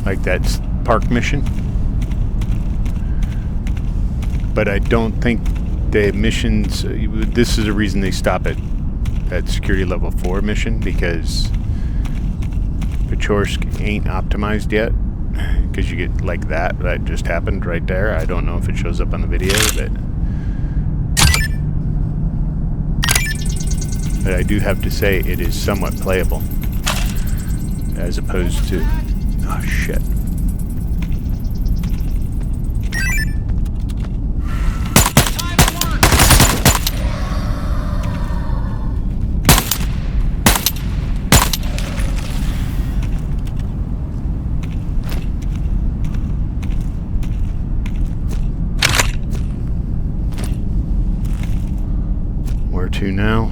Like that park mission. But I don't think the missions, this is the reason they stop at that security level 4 mission, because Pechorsk ain't optimized yet. Because you get like that just happened right there. I don't know if it shows up on the video, but I do have to say it is somewhat playable as opposed to, oh shit. to now.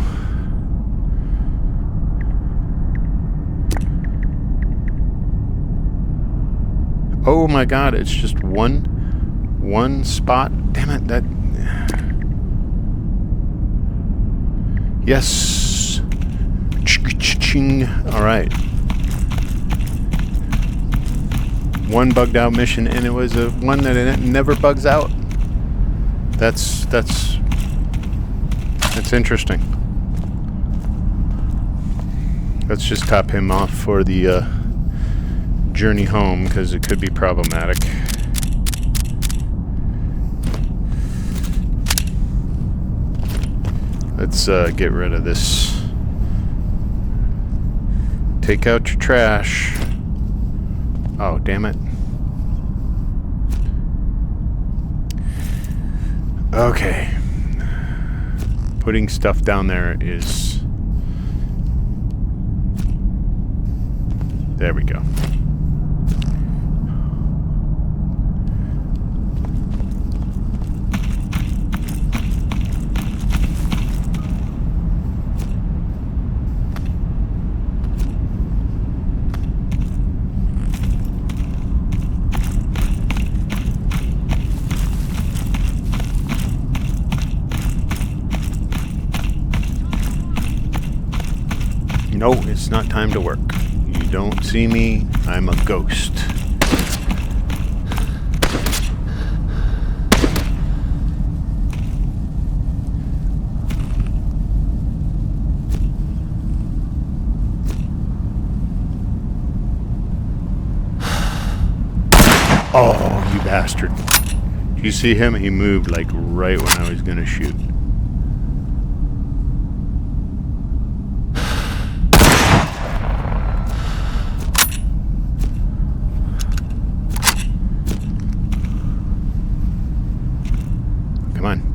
Oh my god, it's just one spot. Damn it, that... Yes! Ching. Alright. One bugged out mission, and it was a one that it never bugs out. That's interesting. Let's just top him off for the journey home, because it could be problematic. Let's get rid of this. Take out your trash. Oh, damn it. Okay. Putting stuff down there is... There we go. No, it's not time to work. You don't see me, I'm a ghost. Oh, you bastard. Did you see him? He moved like right when I was gonna shoot.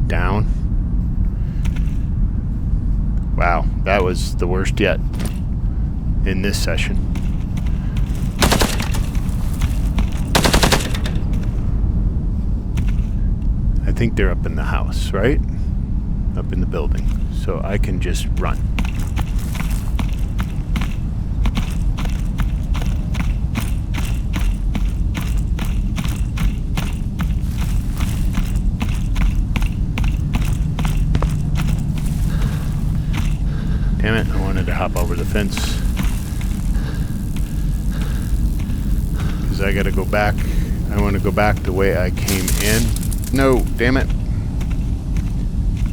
Down. Wow, that was the worst yet in this session. I think they're up in the house, right? Up in the building. So I can just run. Damn it, I wanted to hop over the fence. Because I gotta go back. I want to go back the way I came in. No, damn it.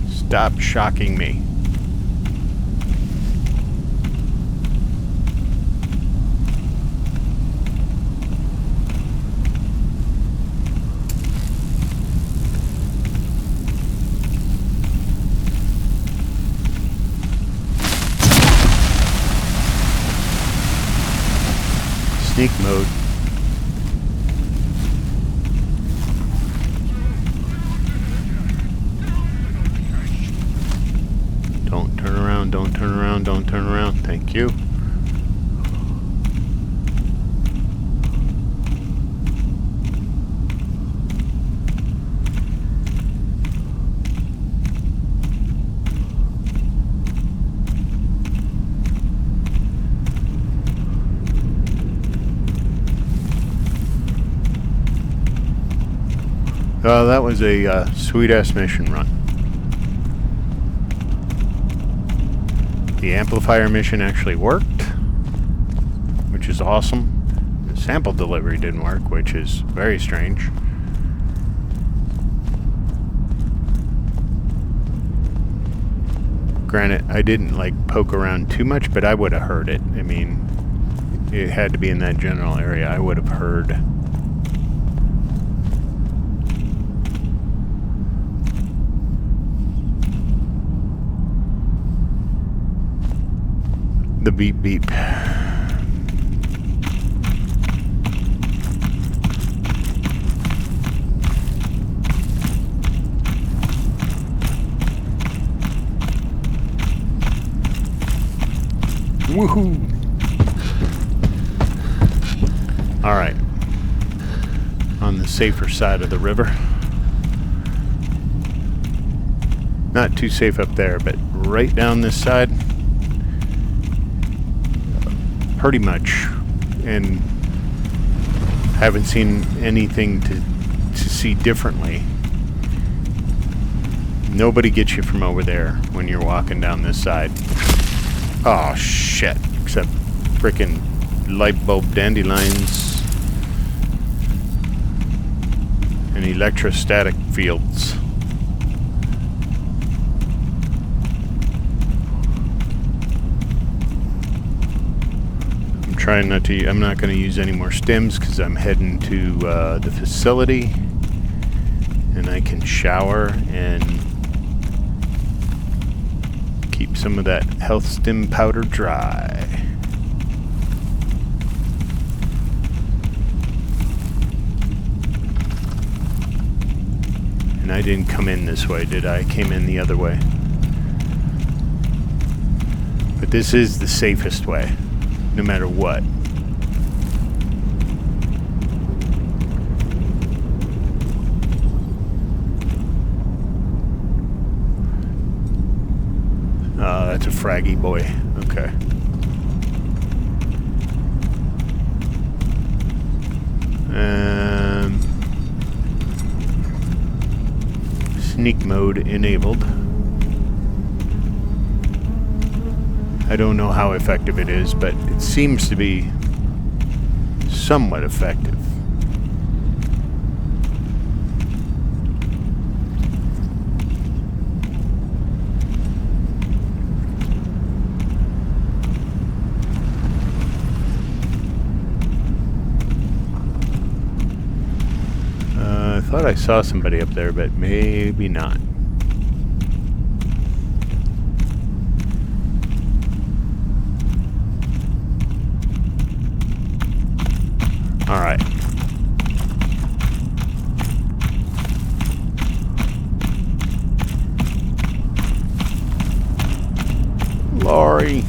Stop shocking me. Sneak mode. Don't turn around, don't turn around, don't turn around. Thank you. That was a sweet-ass mission run. The amplifier mission actually worked, which is awesome. The sample delivery didn't work, which is very strange. Granted, I didn't like poke around too much, but I would have heard it. I mean, it had to be in that general area. I would have heard. The beep beep. Woohoo! All right. On the safer side of the river. Not too safe up there, but right down this side. Pretty much. And haven't seen anything to see differently. Nobody gets you from over there when you're walking down this side. Oh shit. Except frickin' light bulb dandelions and electrostatic fields. I'm trying not to. I'm not going to use any more stims because I'm heading to the facility, and I can shower and keep some of that health stim powder dry. And I didn't come in this way, did I? I came in the other way. But this is the safest way, no matter what. That's a fraggy boy. Okay. Sneak mode enabled. I don't know how effective it is, but it seems to be somewhat effective. I thought I saw somebody up there, but maybe not. All right. Laurie.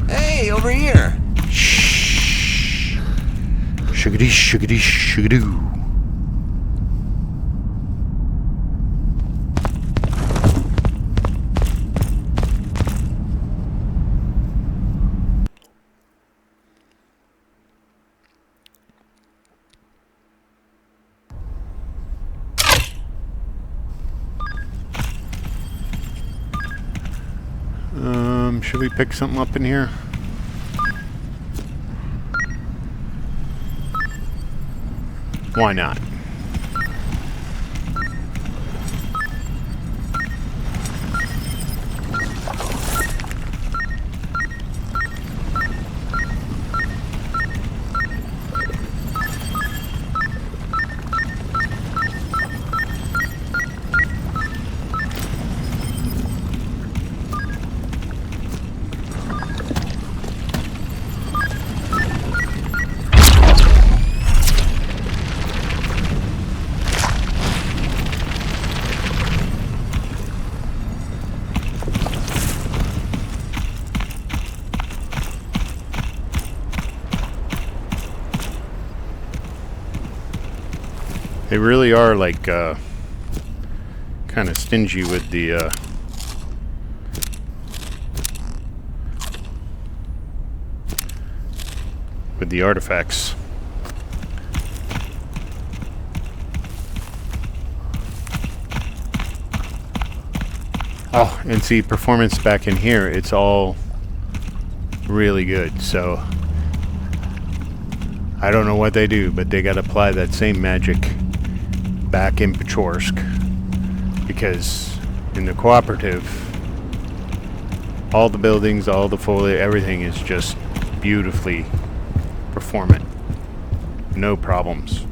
Hey, over here. Shh. Shugady, shugady, shugadoo. Should we pick something up in here? Why not? They really are like kind of stingy with the artifacts. Oh, and see, performance back in here, it's all really good. So I don't know what they do, but they got to apply that same magic back in Pechorsk, because in the Cooperative, all the buildings, all the foliage, everything is just beautifully performant. No problems.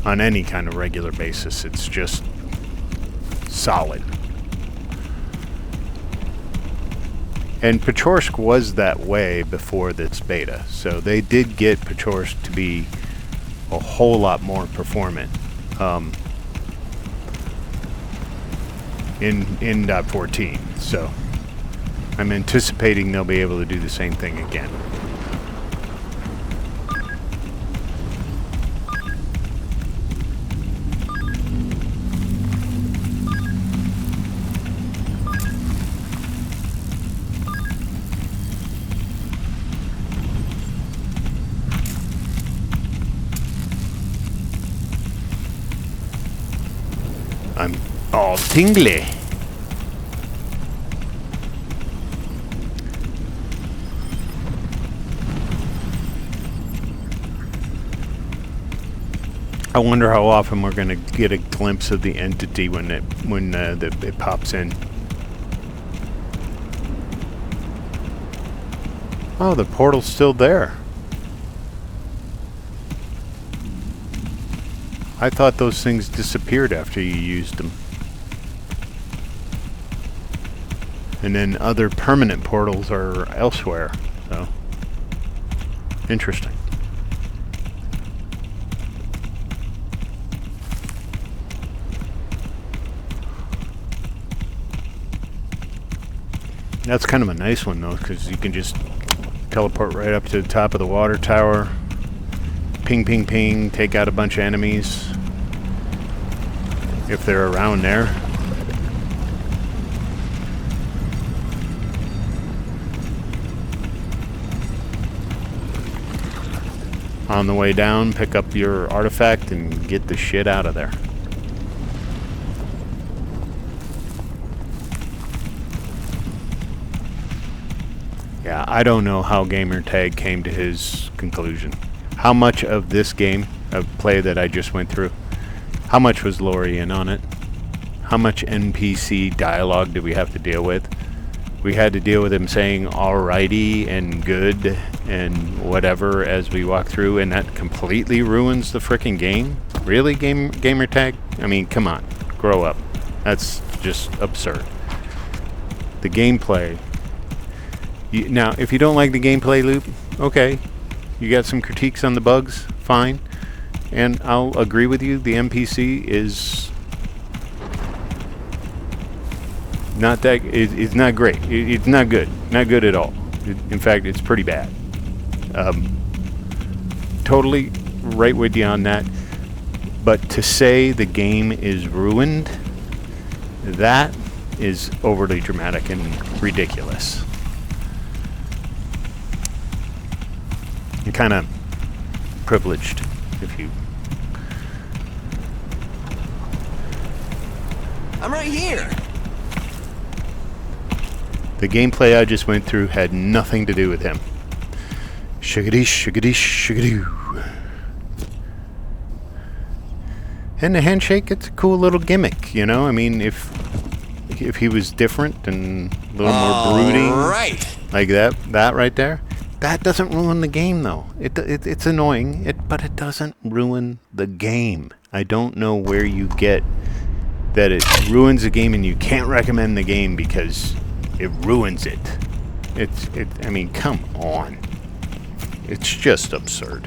On any kind of regular basis, it's just solid. And Pechorsk was that way before this beta, so they did get Pechorsk to be a whole lot more performant in 1.14. So I'm anticipating they'll be able to do the same thing again. I'm all tingly. I wonder how often we're going to get a glimpse of the entity when it pops in. Oh, the portal's still there. I thought those things disappeared after you used them. And then other permanent portals are elsewhere. So, interesting. That's kind of a nice one, though, because you can just teleport right up to the top of the water tower. Ping, ping, ping. Take out a bunch of enemies. If they're around there. On the way down, pick up your artifact and get the shit out of there. Yeah, I don't know how Gamertag came to his conclusion. How much of this game of play that I just went through, how much was Lori in on it? How much NPC dialogue did we have to deal with? We had to deal with him saying alrighty and good and whatever as we walk through, and that completely ruins the frickin' game? Really, Gamertag? I mean, come on, grow up. That's just absurd. The gameplay. Now, if you don't like the gameplay loop, okay. You got some critiques on the bugs, fine. And I'll agree with you, the NPC is not that, it's not great. It's not good. Not good at all. In fact, it's pretty bad. Totally right with you on that. But to say the game is ruined, that is overly dramatic and ridiculous. You're kind of privileged if you... I'm right here. The gameplay I just went through had nothing to do with him. Shiggity, shiggity, shiggity. And the handshake, it's a cool little gimmick, you know? I mean, if he was different and a little more brooding, right, like that right there, that doesn't ruin the game, though. It's annoying, but it doesn't ruin the game. I don't know where you get that it ruins the game and you can't recommend the game because it ruins it. I mean, come on. It's just absurd.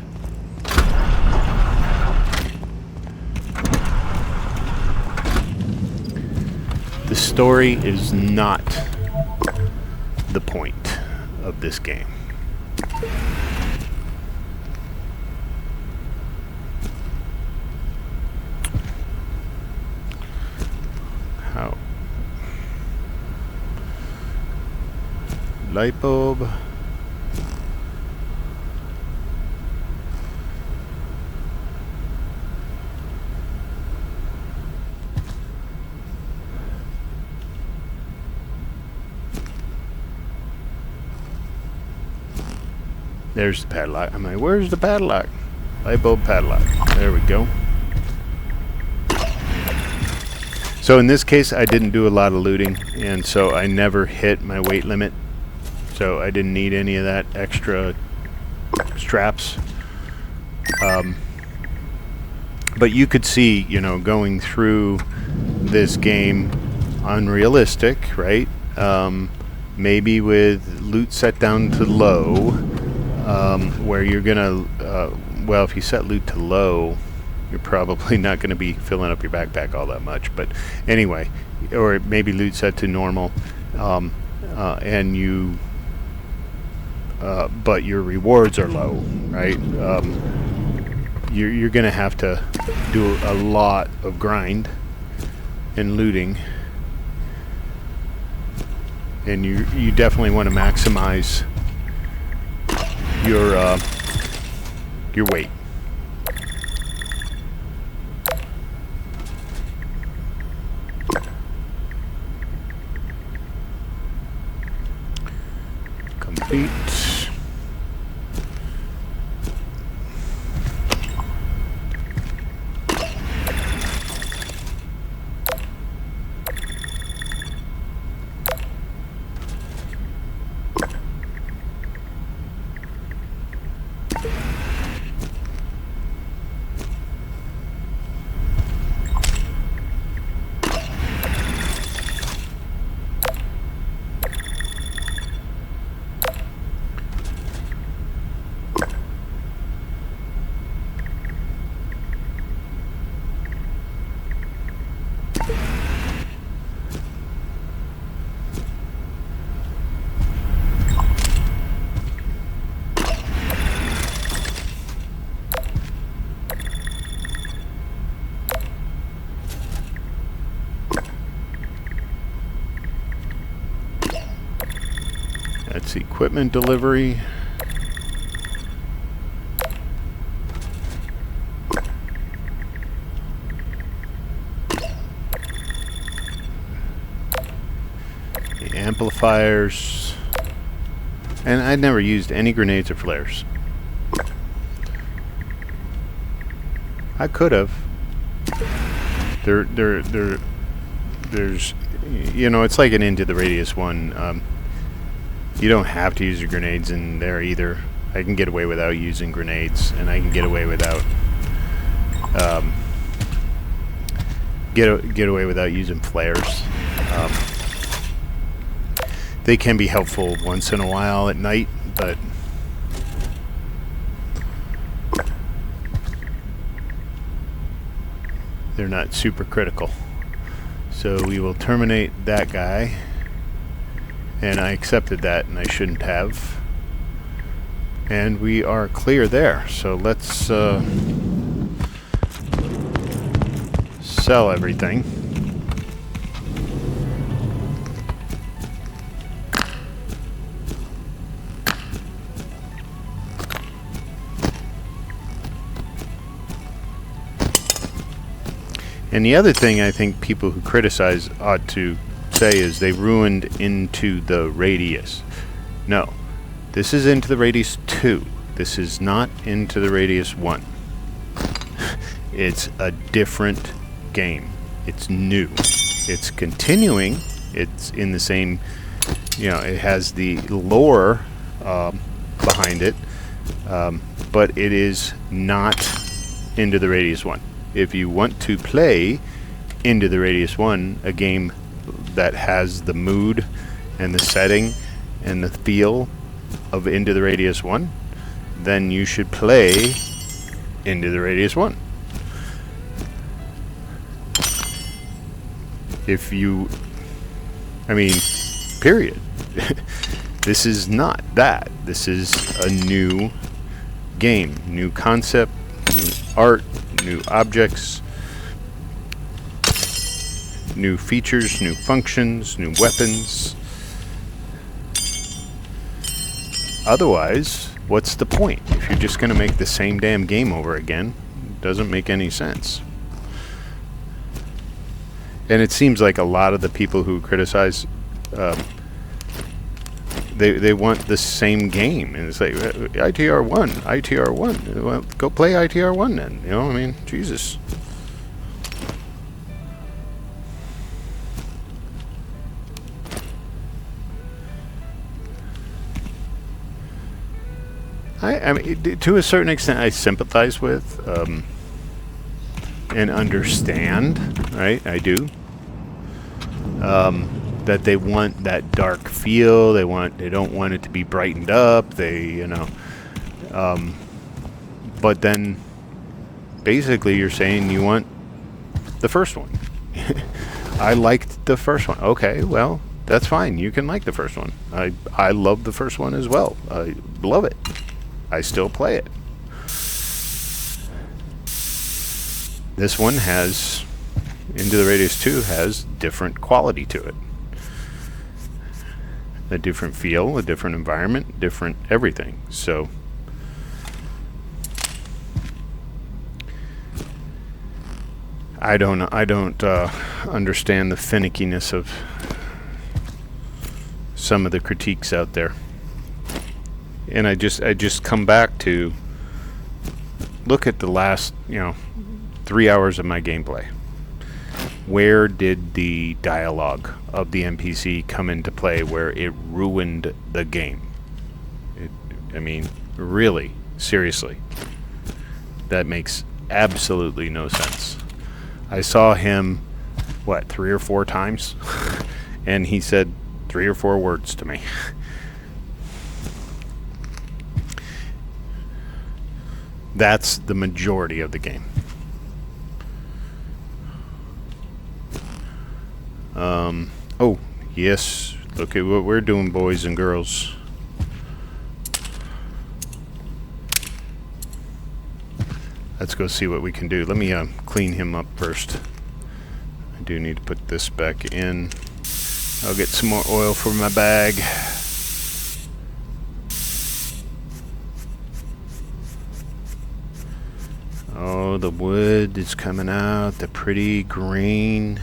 The story is not the point of this game. How? Light bulb. There's the padlock. I'm like, where's the padlock? Light bulb padlock. There we go. So in this case, I didn't do a lot of looting, and so I never hit my weight limit. So I didn't need any of that extra straps. But you could see, you know, going through this game, unrealistic, right? Maybe with loot set down to low, where you're gonna, well, if you set loot to low, you're probably not going to be filling up your backpack all that much. But anyway, or maybe loot set to normal, and you, but your rewards are low, right? You're going to have to do a lot of grind and looting, and you definitely want to maximize your weight. Complete. That's equipment delivery. The amplifiers. And I'd never used any grenades or flares. I could have. There's, you know, it's like an Into the Radius one. You don't have to use your grenades in there either. I can get away without using grenades, and I can get away without get away without using flares. They can be helpful once in a while at night, but they're not super critical. So we will terminate that guy. And I accepted that, and I shouldn't have. And we are clear there. So let's sell everything. And the other thing I think people who criticize ought to say is they ruined Into the Radius. No, this is Into the Radius 2. This is not Into the Radius 1. It's a different game. It's new. It's continuing. It's in the same, you know, it has the lore behind it, but it is not Into the Radius 1. If you want to play Into the Radius 1, a game that has the mood and the setting and the feel of Into the Radius 1, then you should play Into the Radius 1. If you, I mean, period. This is not that. This is a new game, new concept, new art, new objects, new features, new functions, new weapons. Otherwise, what's the point? If you're just going to make the same damn game over again, it doesn't make any sense. And it seems like a lot of the people who criticize, they want the same game. And it's like, ITR1, ITR1. Well, go play ITR1 then. You know, I mean, Jesus. I mean, to a certain extent, I sympathize with and understand, right? I do. That they want that dark feel. They don't want it to be brightened up. They, you know. But then, basically, you're saying you want the first one. I liked the first one. Okay, well, that's fine. You can like the first one. I love the first one as well. I love it. I still play it. This one has, Into the Radius 2 has different quality to it. A different feel, a different environment, different everything. So, I don't understand the finickiness of some of the critiques out there. And I just come back to look at the last, 3 hours of my gameplay. Where did the dialogue of the NPC come into play where it ruined the game? I mean, really, seriously. That makes absolutely no sense. I saw him, 3 or 4 times? And he said 3 or 4 words to me. That's the majority of the game. Oh, yes. Look at what we're doing, boys and girls. Let's go see what we can do. Let me clean him up first. I do need to put this back in. I'll get some more oil for my bag. Oh, the wood is coming out, the pretty green.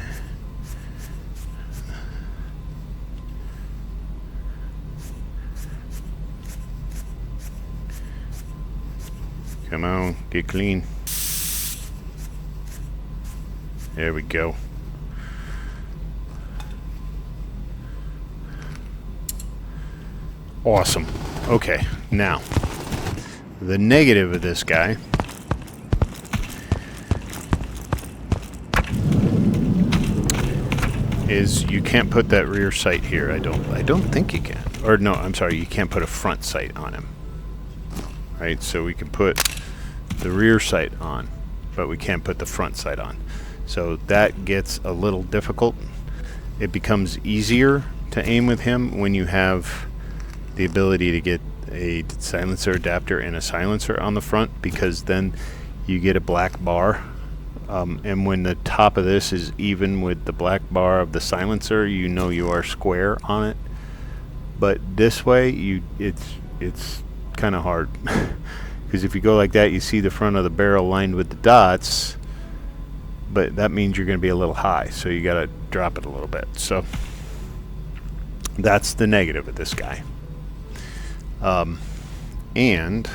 Come on, get clean. There we go. Awesome. Okay, now, the negative of this guy is you can't put that rear sight here. I don't think you can. Or no, I'm sorry, you can't put a front sight on him. Right, so we can put the rear sight on, but we can't put the front sight on. So that gets a little difficult. It becomes easier to aim with him when you have the ability to get a silencer adapter and a silencer on the front, because then you get a black bar. And when the top of this is even with the black bar of the silencer, you know you are square on it. But this way, it's kind of hard. Because if you go like that, you see the front of the barrel lined with the dots, but that means you're going to be a little high, so you got to drop it a little bit. So that's the negative of this guy. And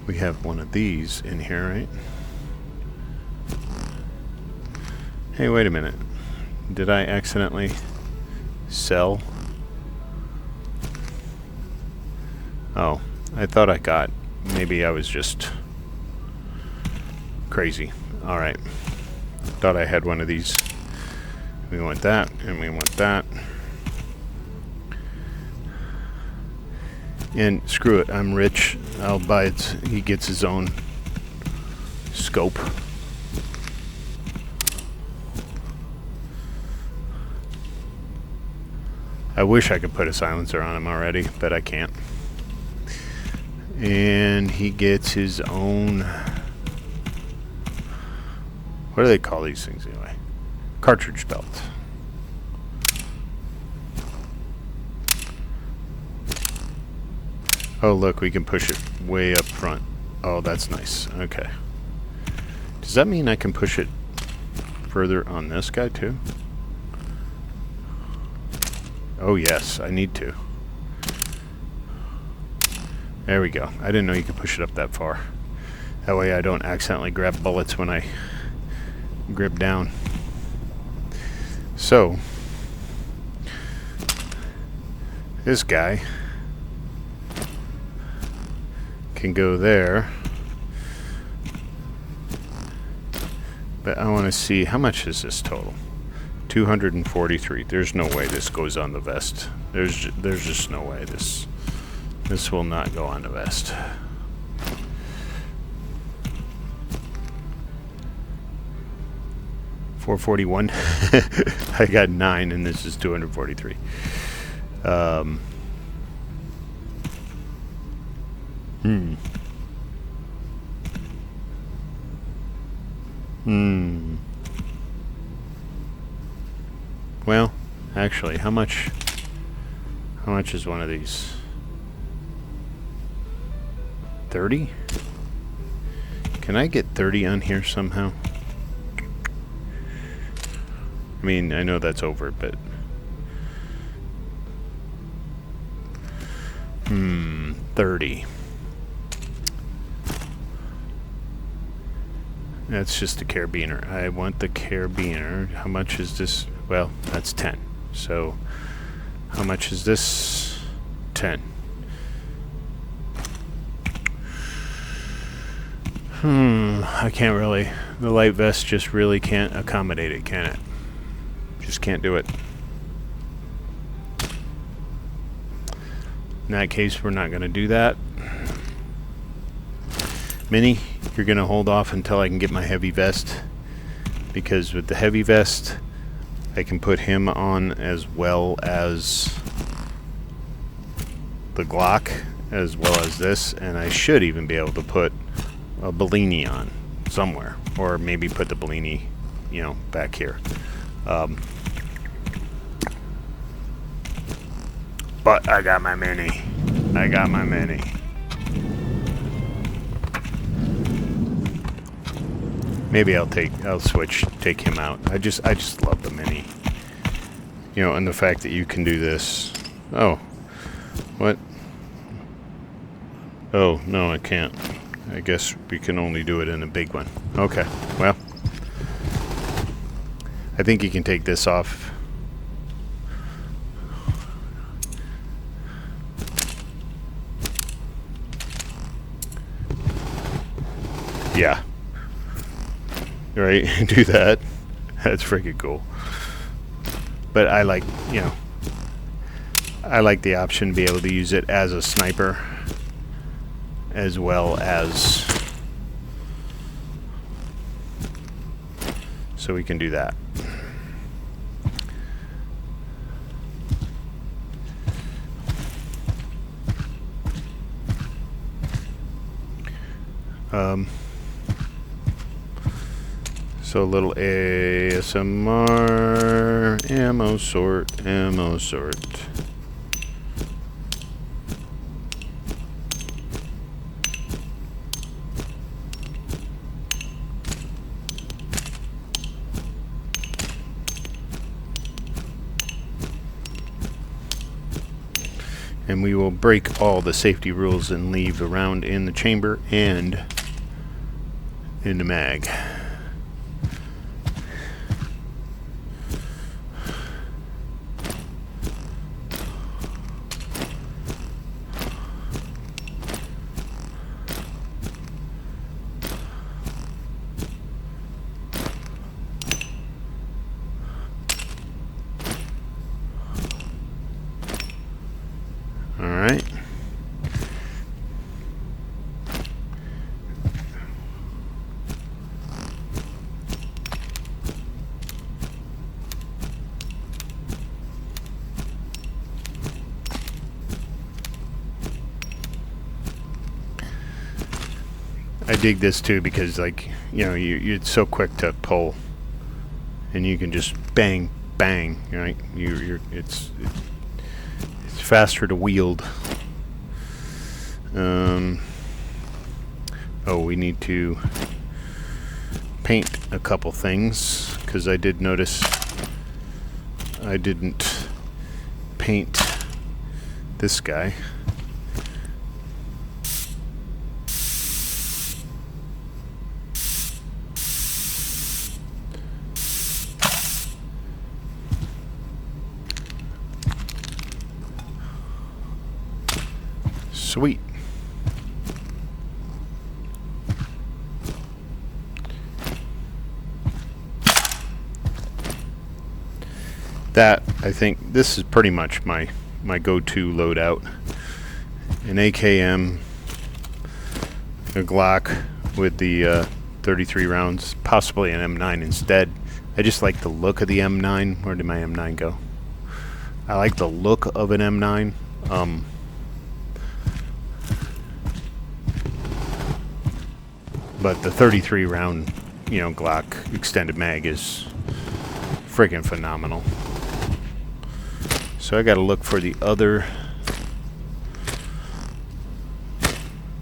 we have one of these in here, right? Hey, wait a minute. Did I accidentally sell? Oh, I thought I got. Maybe I was just crazy. Alright. Thought I had one of these. We want that, and we want that. And screw it, I'm rich. I'll buy it. He gets his own scope. I wish I could put a silencer on him already, but I can't. And he gets his own, what do they call these things anyway? Cartridge belt. Oh, look, we can push it way up front. Oh, that's nice. Okay. Does that mean I can push it further on this guy too? Oh yes, I need to. There we go. I didn't know you could push it up that far. That way I don't accidentally grab bullets when I grip down. So, this guy can go there. But I want to see, how much is this total? 243. There's no way this goes on the vest. There's just no way this will not go on the vest. $441. I got 9 and this is 243. Well, actually, how much is one of these? 30? Can I get 30 on here somehow? I mean, I know that's over, but 30. That's just a carabiner. I want the carabiner. How much is this? Well, that's 10. So, how much is this? 10. I can't really. The light vest just really can't accommodate it, can it? Just can't do it. In that case, we're not going to do that. Mini, you're going to hold off until I can get my heavy vest. Because with the heavy vest, I can put him on as well as the Glock, as well as this. And I should even be able to put a Bellini on somewhere. Or maybe put the Bellini, you know, back here. But I got my Mini. I got my Mini. Maybe I'll take him out. I just love the Mini. You know, and the fact that you can do this. Oh. What? Oh, no, I can't. I guess we can only do it in a big one. Okay. Well, I think you can take this off. Yeah. Right? Do that. That's freaking cool. But I like, you know, I like the option to be able to use it as a sniper as well as, so we can do that. So a little ASMR, ammo sort, ammo sort. And we will break all the safety rules and leave the round in the chamber and in the mag. Alright. I dig this too because, like, you know, it's so quick to pull, and you can just bang, bang, right? It's faster to wield. Oh, we need to paint a couple things because I did notice I didn't paint this guy. Sweet. That, I think, this is pretty much my go-to loadout. An AKM, a Glock with the 33 rounds, possibly an M9 instead. I just like the look of the M9. Where did my M9 go? I like the look of an M9. But the 33 round, you know, Glock extended mag is friggin' phenomenal. So I gotta look for the other.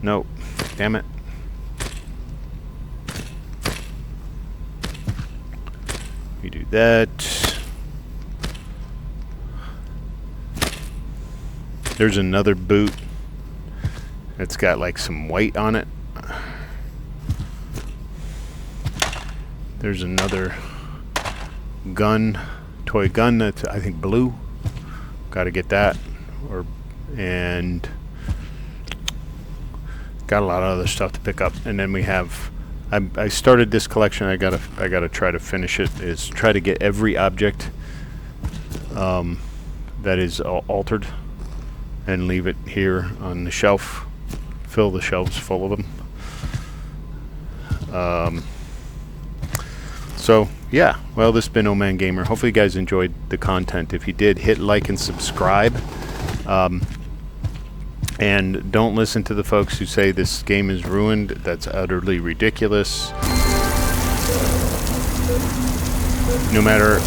Nope. Damn it. We do that. There's another boot It's got like some white on it. There's another gun, toy gun that's I think blue. Got to get that, and got a lot of other stuff to pick up. And then we have, I started this collection. I gotta try to finish it. Is try to get every object that is altered and leave it here on the shelf. Fill the shelves full of them. So yeah, well, this has been Old Man Gamer. Hopefully you guys enjoyed the content. If you did, hit like and subscribe. And don't listen to the folks who say this game is ruined. That's utterly ridiculous. No matter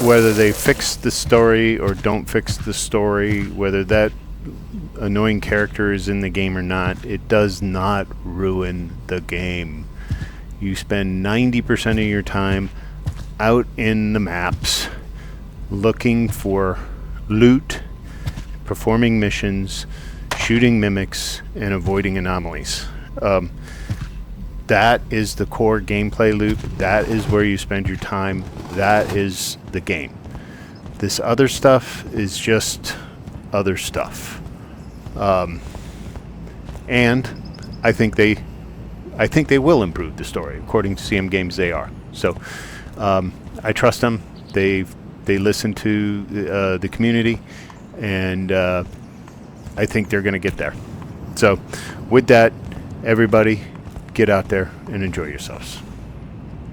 whether they fix the story or don't fix the story, whether that annoying character is in the game or not, it does not ruin the game. You spend 90% of your time out in the maps looking for loot, performing missions, shooting mimics, and avoiding anomalies. That is the core gameplay loop. That is where you spend your time. That is the game. This other stuff is just other stuff. And I think they will improve the story. According to CM Games, they are. So I trust them. They listen to the community, and I think they're going to get there. So with that, everybody, get out there and enjoy yourselves.